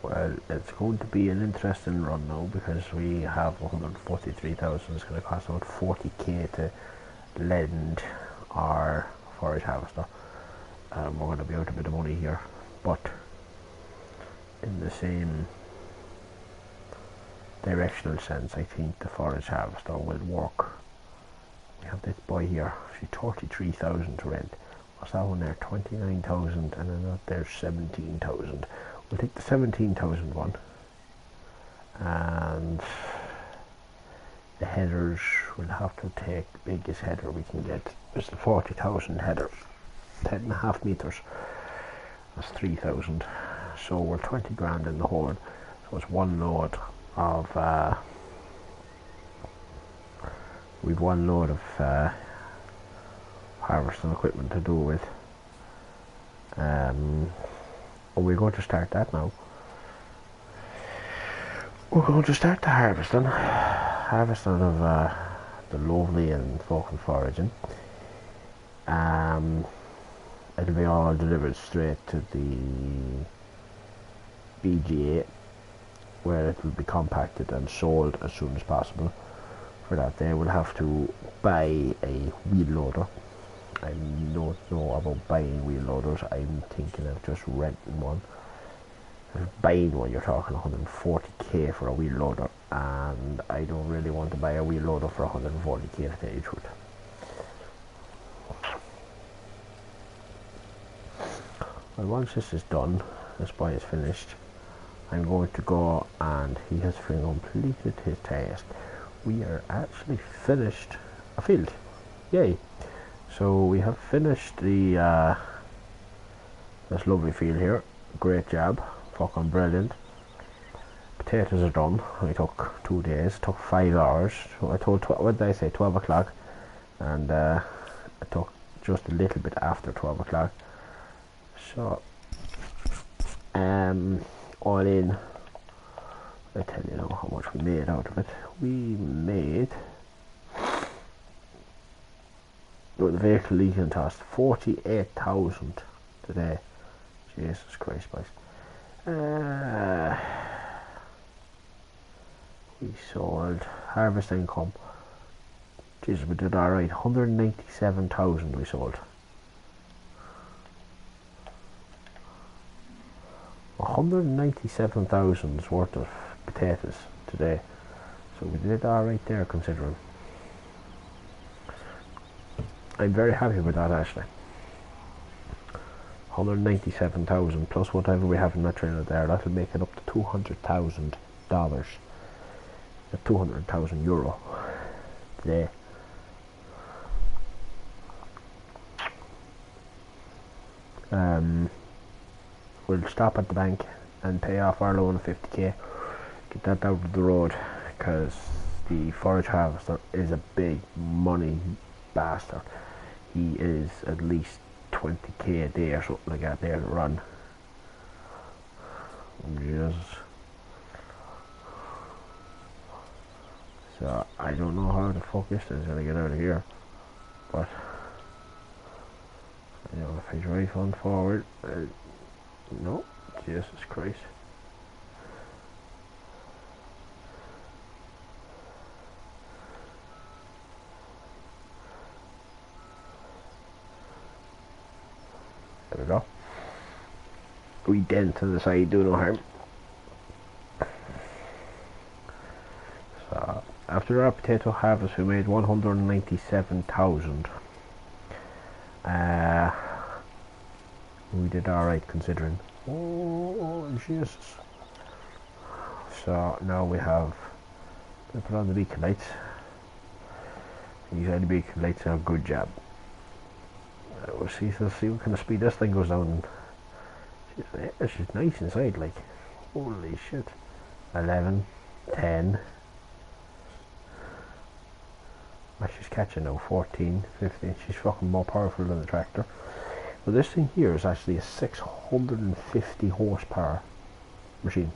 Well, it's going to be an interesting run now because we have 143,000. It's going to cost about 40k to lend our forage harvester. We're going to be out a bit of money here, but in the same directional sense, I think the forage harvester will work. We have this boy here, actually 33,000 to rent. What's that one there? 29,000, and then there's 17,000. We'll take the 17,000 one, and the headers we'll have to take the biggest header we can get. It's the 40,000 header, 10.5 meters. That's 3,000. So we're 20 grand in the horde. So it's one load of we've one load of harvesting equipment to do with. We're going to start that now. We're going to start the harvesting of the lovely and fucking foraging. It'll be all delivered straight to the BGA, where it will be compacted and sold as soon as possible. For that, they will have to buy a wheel loader. I don't know about buying wheel loaders. I'm thinking of just renting one. If buying one, you're talking 140k for a wheel loader, and I don't really want to buy a wheel loader for 140k to tell you the truth. Well, once this is done, this boy is finished, I'm going to go, and he has completed his task. We are actually finished a field. Yay! So we have finished the this lovely field here. Great job, fucking brilliant. Potatoes are done. It took 2 days, took 5 hours. So I told, what did I say, 12 o'clock, and it took just a little bit after 12 o'clock. So all in, I tell you now how much we made out of it. We made, with the vehicle leasing cost, 48,000 today. Jesus Christ, boys. We sold harvest income. Jesus, we did alright. 197,000 we sold. 197,000's worth of potatoes today. So we did alright there, considering. I'm very happy with that, actually. 197,000 plus whatever we have in that trailer there, that'll make it up to $200,000. 200,000 euro today. We'll stop at the bank and pay off our loan of 50k, get that out of the road, because the forage harvester is a big money bastard. He is at least 20k a day or something like that there to run. Jesus. So I don't know how the fuck this is gonna get out of here, but you know, if I drive on forward, no, Jesus Christ. There we go. We dent to the side, do no harm. So after our potato harvest, we made 197,000. We did alright considering. Oh Jesus. So now we have to put on the beacon lights. These are the beacon lights are a good job. Let's see what kind of speed this thing goes down. It's just nice inside, like. Holy shit. 11, 10. She's catching now, 14, 15. She's fucking more powerful than the tractor. Well, this thing here is actually a 650 horsepower machine.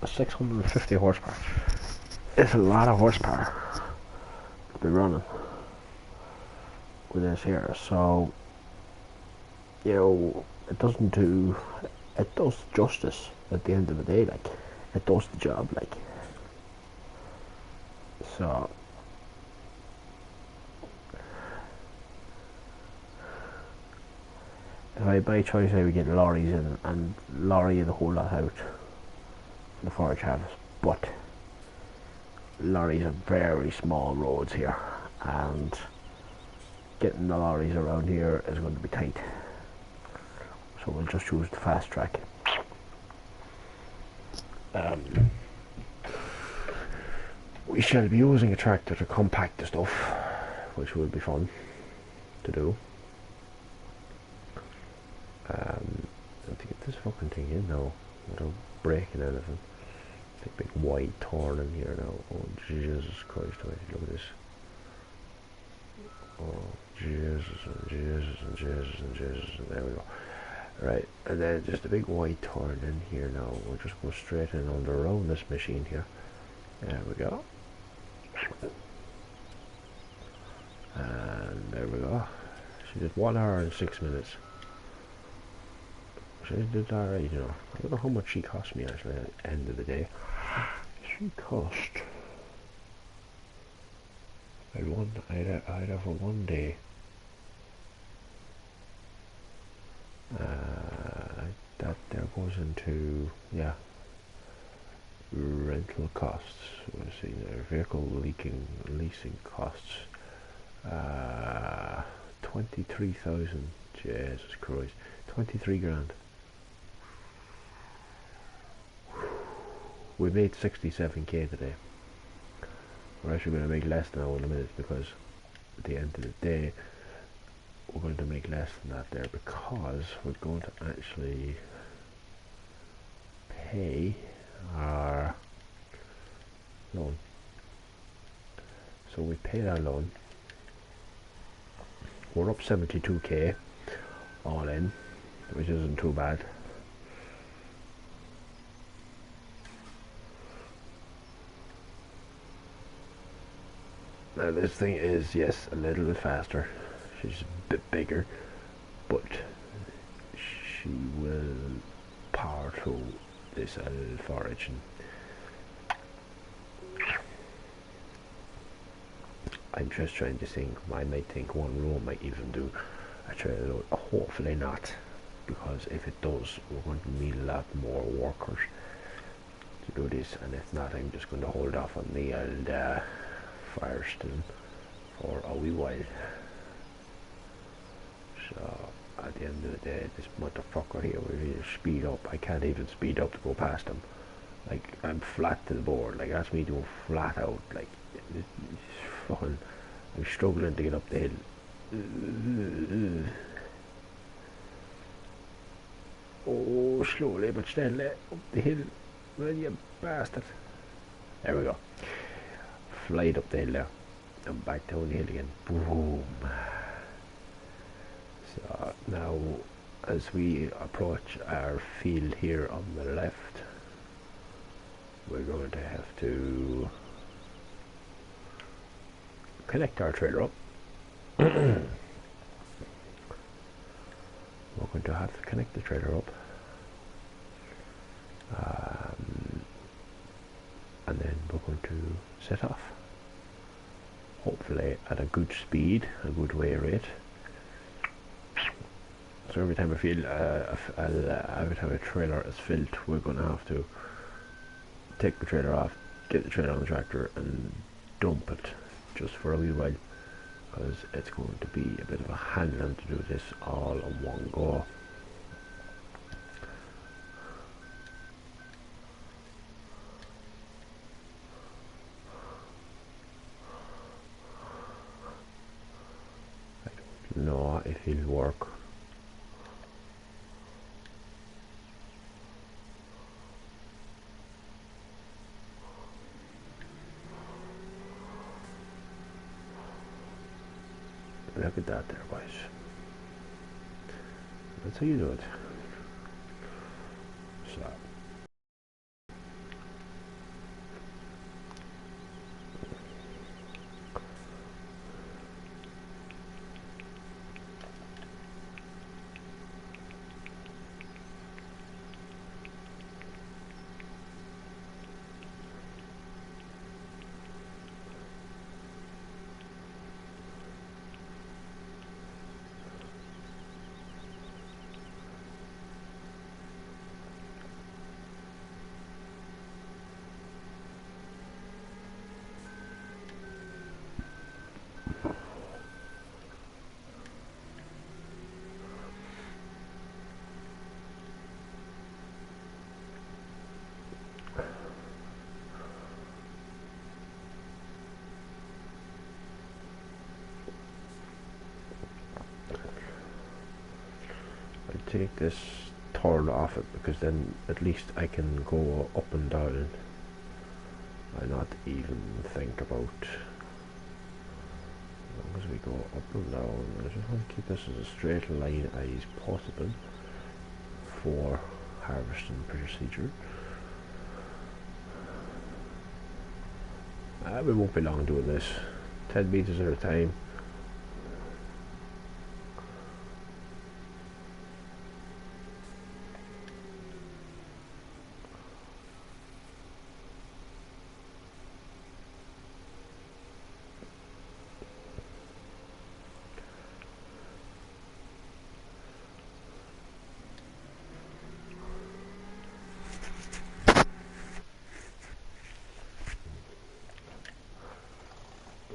A 650 horsepower. It's a lot of horsepower to be running with this here. So, it doesn't do, it does justice at the end of the day. Like, it does the job. Like, so. If I by choice I would get lorries in and lorry the whole lot out for the forage harvest, but lorries are very small roads here, and getting the lorries around here is going to be tight. So we'll just choose the fast track. We shall be using a tractor to compact the stuff, which will be fun to do. To get this fucking thing in now without breaking anything. Take a big wide turn in here now. Oh Jesus Christ, wait, look at this. Oh Jesus and Jesus and Jesus and Jesus, and there we go. Right, and then just a big wide turn in here now. We'll just go straight in under around this machine here. There we go. And there we go. She did 1 hour and 6 minutes. She did alright, I don't know how much she cost me actually at the end of the day. She cost, I'd have for 1 day. That there goes into, rental costs. Let's see, vehicle leasing costs. 23,000. Jesus Christ, 23 grand. We made 67k today. We're actually going to make less now in a minute, because at the end of the day we're going to make less than that there, because we're going to actually pay our loan. So we paid our loan. We're up 72k all in, which isn't too bad. Now this thing is, yes, a little bit faster. She's a bit bigger, but she will power through this forage. I'm just trying to think. I might think one row might even do a trailer load. Hopefully not, because if it does, we're going to need a lot more workers to do this, and if not, I'm just going to hold off on the old Firestone for a wee while. So at the end of the day, this motherfucker here will either speed up. I can't even speed up to go past him. Like, I'm flat to the board. Like, that's me doing flat out. Like, it's fucking, I'm struggling to get up the hill. Oh, slowly but steadily up the hill. Well, you bastard. There we go. Flight up the hill there. And back down the hill again. Boom. So now, as we approach our field here on the left, we're going to have to connect our trailer up. We're going to have to connect the trailer up, and then we're going to set off, hopefully at a good speed, a good way rate. So every time every time a trailer is filled, we're going to have to take the trailer off, get the trailer on the tractor and dump it just for a wee while, because it's going to be a bit of a handling to do this all in one go. I don't know if it'll work. look at that there, boys. That's how you do it. So. Take this third off it, because then at least I can go up and down and not even think about, as long as we go up and down. I just want to keep this as a straight line as possible for harvesting procedure. We won't be long doing this, 10 meters at a time.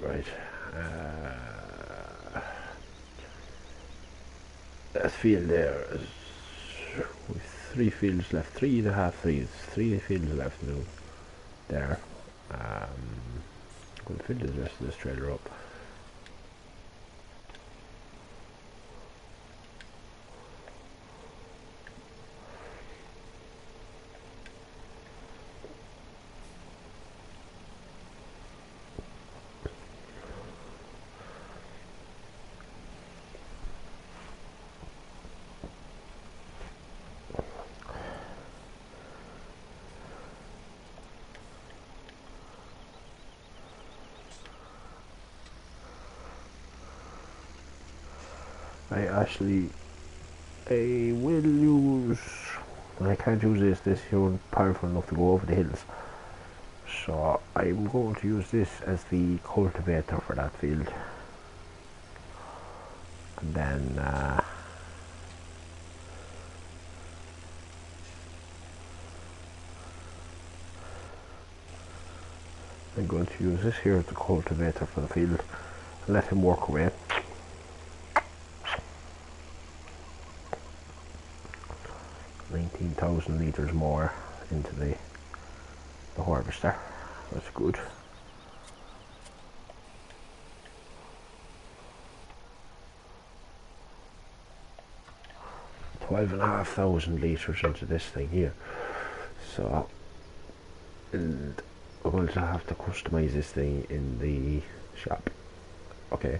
Right, that field there is with 3 fields left, 3.5 fields, 3 fields left now. There, we'll fill the rest of this trailer up. I will use, I can't use this isn't powerful enough to go over the hills, so I'm going to use this as the cultivator for that field, and then I'm going to use this here as the cultivator for the field and let him work away. 19,000 litres more into the harvester. That's good. 12,500 litres into this thing here. So, and we're going to have to customise this thing in the shop. Okay.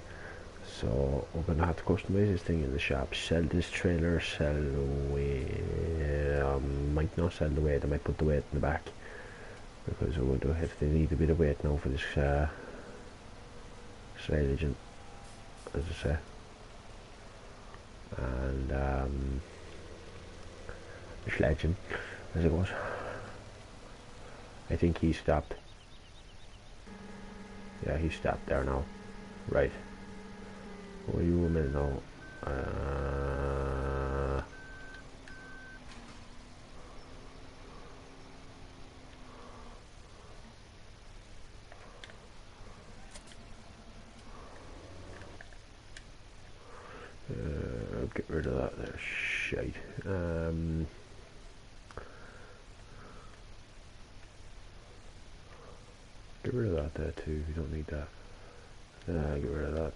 So we're going to have to customise this thing in the shop, sell this trailer, sell away, might not sell the weight, I might put the weight in the back, because we're going to have to need a bit of weight now for this silage, as I say, and sledging, as it goes. I think he stopped. Yeah, he stopped there now. Right. What are you a minute now? Get rid of that there shite. Get rid of that there too, you don't need that. Get rid of that.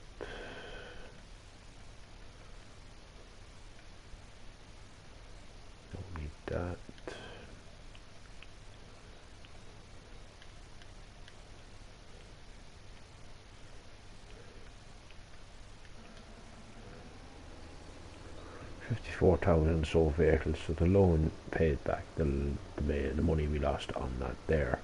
Don't need that. 54,000 sold vehicles, so the loan paid back the money we lost on that there.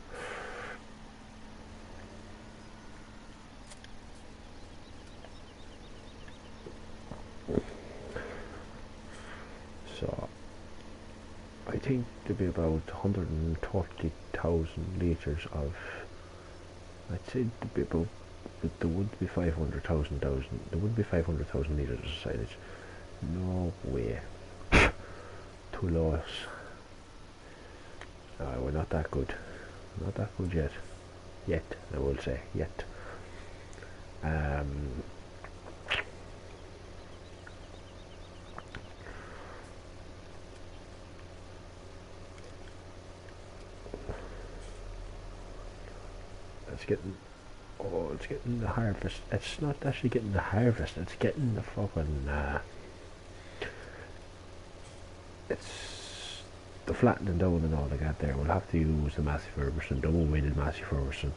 So I think there'd be about 130,000 litres of, I'd say there'd be about, but there would be 500,000 litres of silage. No way. Too low. We're not that good. Not that good yet. Yet, I will say. Yet. It's getting the harvest. It's not actually getting the harvest, it's getting the fucking, it's the flattening down and all like that there. We'll have to use the Massey Ferguson, double-wheeled Massey Ferguson,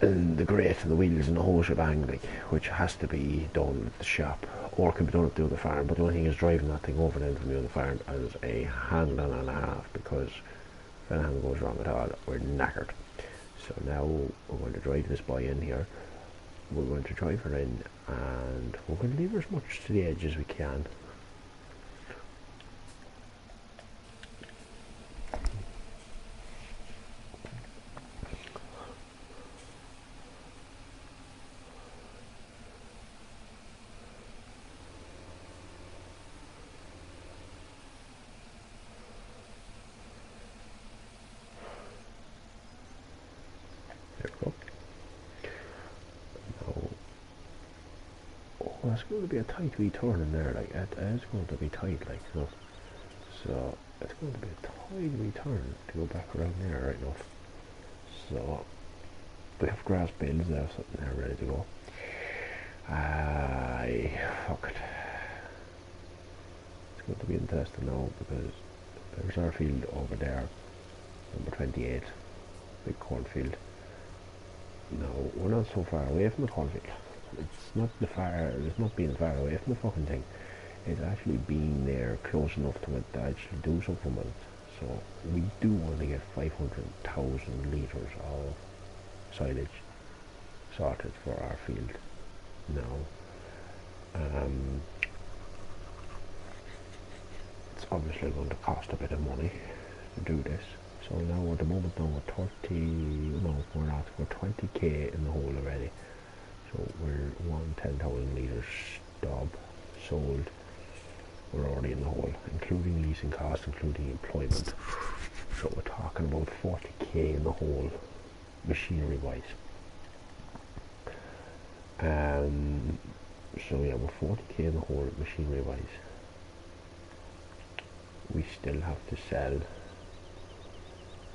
and the grate and the wheels and the whole shebang, like, which has to be done at the shop, or can be done at the other farm, but the only thing is driving that thing over then from the other farm is a handle and a half, because if anything goes wrong at all, we're knackered. So now we're going to drive this boy in here, we're going to drive her in, and we're going to leave her as much to the edge as we can. It's going to be a tight wee turn in there, like, it is going to be tight, like, you know. So, it's going to be a tight wee turn to go back around there, right enough. So, we have grass bales there, something there ready to go. Fuck it. It's going to be interesting now, because there's our field over there, number 28, big cornfield. Now, we're not so far away from the cornfield. It's not being far away from the fucking thing. It's actually being there close enough to it to actually do something with it. So we do want to get 500,000 litres of silage sorted for our field now. It's obviously going to cost a bit of money to do this. So now at the moment now we're 20k in the hole already. So we're 10,000 litres stub sold. We're already in the hole, including leasing costs, including employment. So we're talking about 40k in the hole, machinery wise. So yeah, we're 40k in the hole, machinery wise. We still have to sell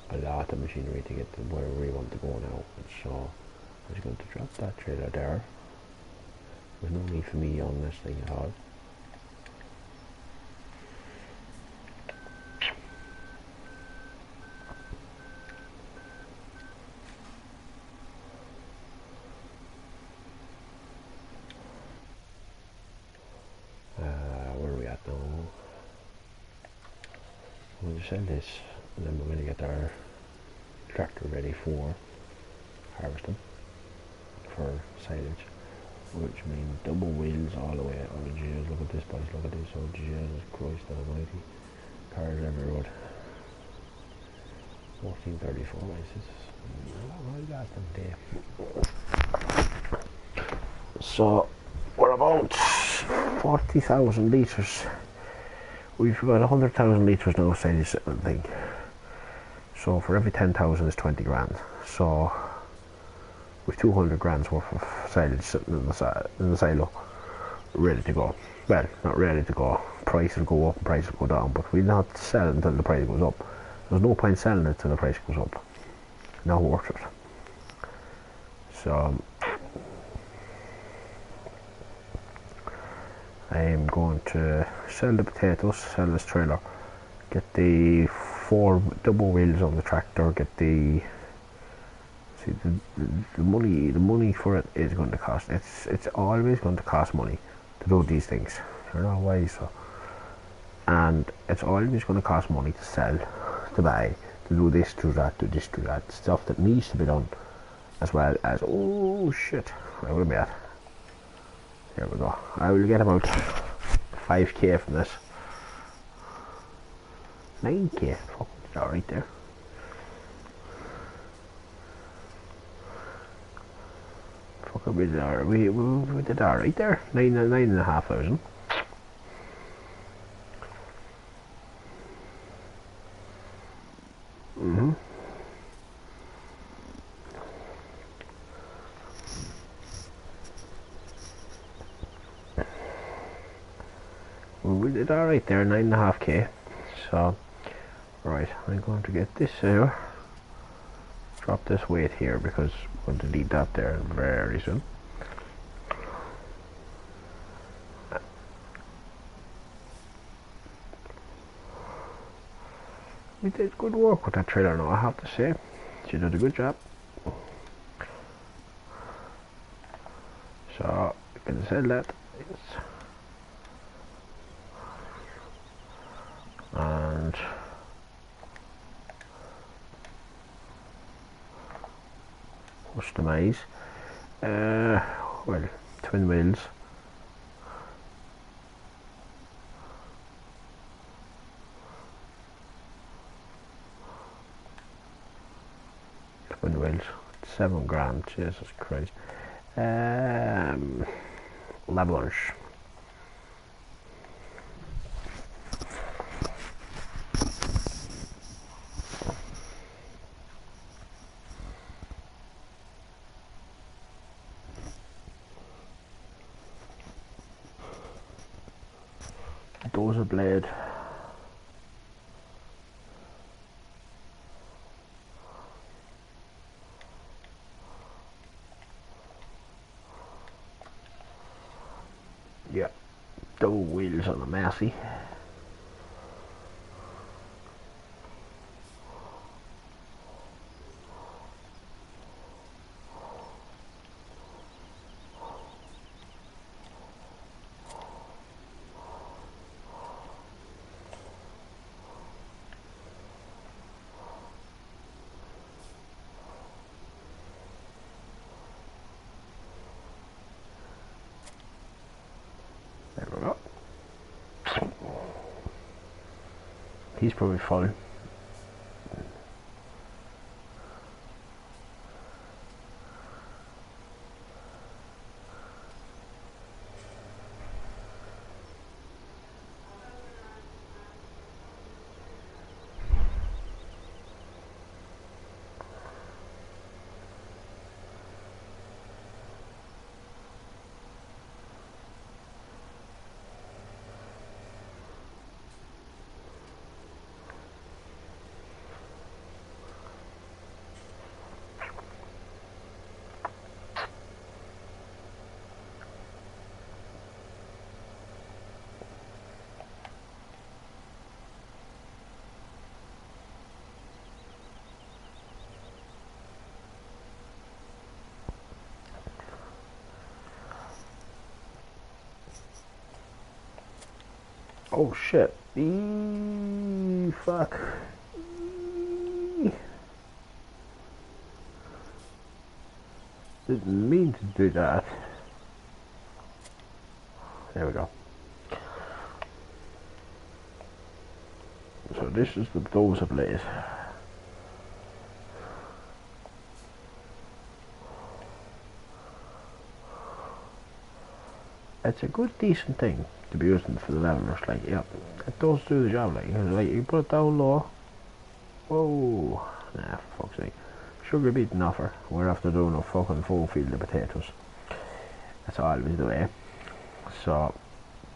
a lot of machinery to get to where we want to go now. So I'm just going to drop that trailer there. There's no need for me on this thing at all. Where are we at now? We're going to sell this, and then we're going to get our tractor ready for harvesting for silage, which means double wheels all the way. Oh Jesus, look at this boys, look at this, oh Jesus Christ almighty, cars every road. 1434 races. So we're about 40,000 litres. We've about 100,000 litres now silage sitting, I think. So for every 10,000 is 20 grand. So with 200 grand's worth of silage sitting in the silo, ready to go. Well, not ready to go. Price will go up and price will go down, but we'll not sell it until the price goes up. There's no point selling it till the price goes up. Not worth it. So I'm going to sell the potatoes, sell this trailer, get the 4 double wheels on the tractor, get the money for it is going to cost, it's always going to cost money to do these things. you know why. So, and it's always going to cost money to sell, to buy, to do this, to do that, to this, to that, stuff that needs to be done, as well as, oh shit, where will be at? Here we go. I will get about 5k from this. 9k, fuck, it's alright there. Fuck, we did alright, we did alright there. 9,500. We did alright there, 9.5k. So, right, I'm going to get this here. Drop this weight here because I'm going to need that there very soon. We did good work with that trailer now, I have to say. She did a good job. So, we can sell that. Yes. And customize. Well, twin wheels. Twin wheels. 7 grand. Jesus Christ. La Blanche. Dozer blade. Yeah, double wheels on the Massey. There we go. He's probably full. Oh shit. Fuck. Didn't mean to do that. There we go. So this is the Dozer blade. It's a good decent thing to be using for the levelers, like, yeah, it does do the job, like you put it down low. Whoa, nah, for fuck's sake. Sugar beeting offer, we're after doing a fucking full field of potatoes. That's always the way. So,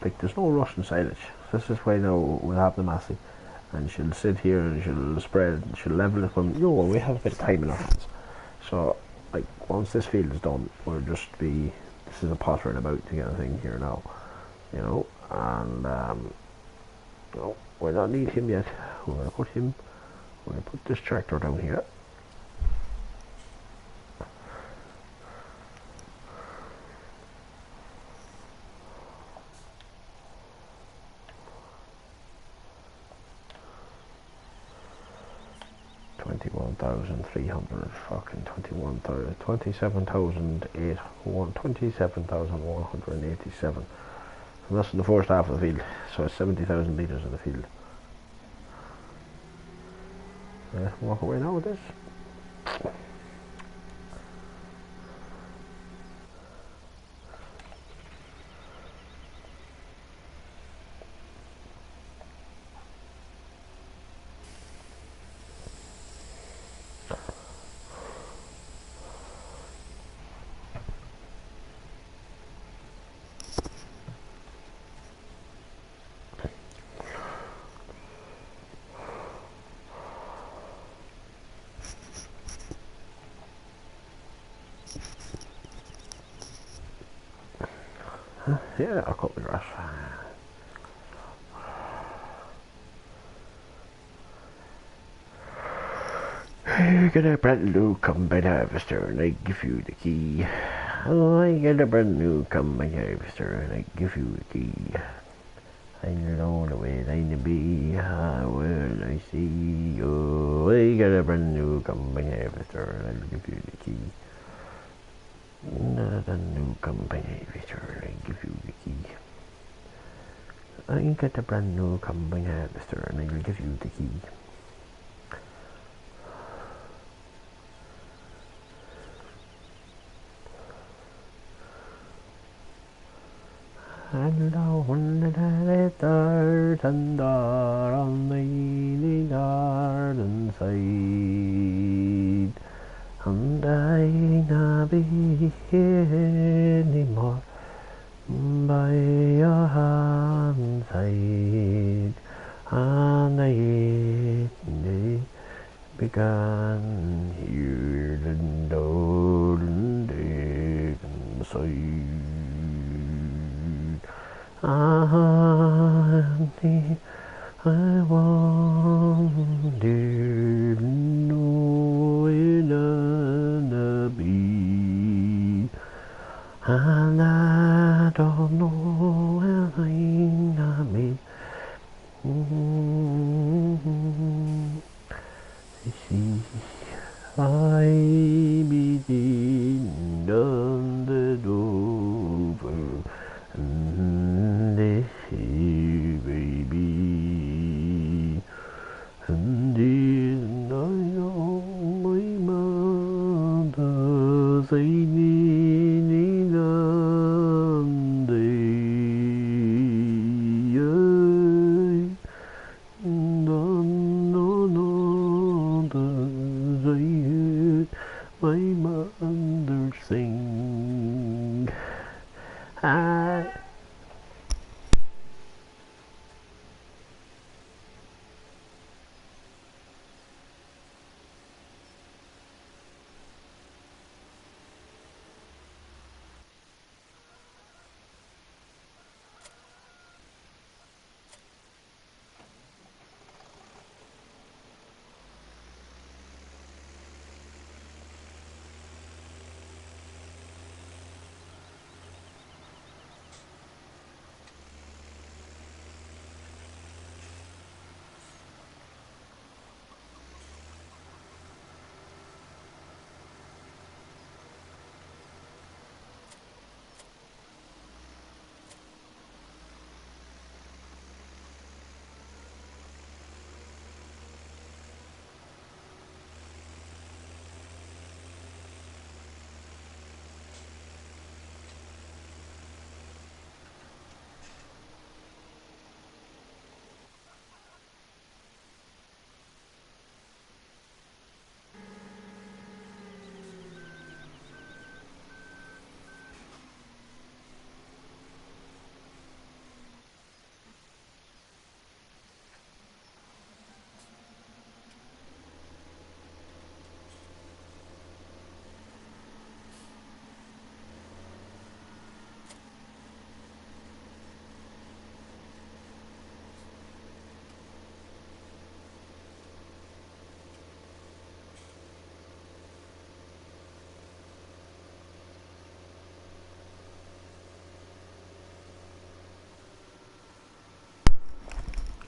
like, there's no rush in silage. This is why now we'll have the Massey, and she'll sit here and she'll spread, and she'll level it when, we have a bit of time in our hands. So, like, once this field is done, we'll just be, this is a pottering about kind of thing here now, and no, we don't need him yet. We're going to put this tractor down here. 21,300, fucking 21,000, 27,187. And that's in the first half of the field, so it's 70,000 litres in the field. Walk away now with this. Yeah, I'll cut the grass. I got a brand new combine harvester and I give you the key. Oh, I got a brand new combine harvester and I give you the key. I know the way to be, how will I see? Oh, I got a brand new combine harvester and I'll give you the key. Not a new combine harvester and I give you the key. I got a brand new combine harvester and I'll give you the key. And when the letters and are on the garden side, and I not be here anymore by your hand side, and I began here and down the side. Auntie, I wonder where to be, and I don't know where I'm be. See, I begin on the Dover. And hey, baby, and didn't I know my mother say needing on my mother sing.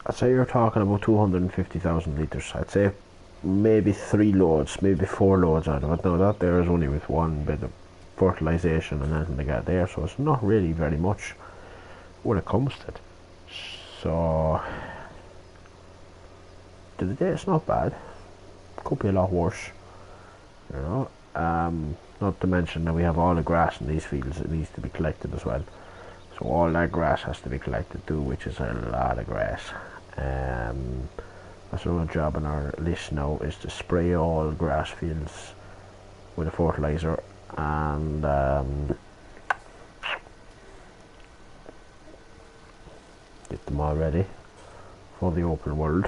I'd say you're talking about 250,000 litres. I'd say maybe 3 loads, maybe 4 loads out of it. Now that there is only with one bit of fertilisation and anything like that there, so it's not really very much when it comes to it. So today it's not bad. Could be a lot worse, you know. Not to mention that we have all the grass in these fields that needs to be collected as well. So all that grass has to be collected too, which is a lot of grass. That's another job on our list now, is to spray all grass fields with a fertilizer and get them all ready for the open world.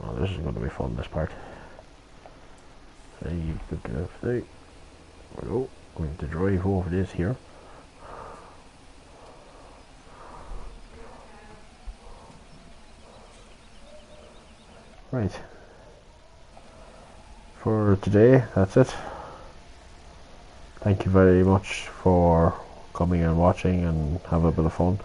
Oh, this is going to be fun, this part. There we go. Going to drive over this here. Right. For today, that's it. Thank you very much for coming and watching and have a bit of fun.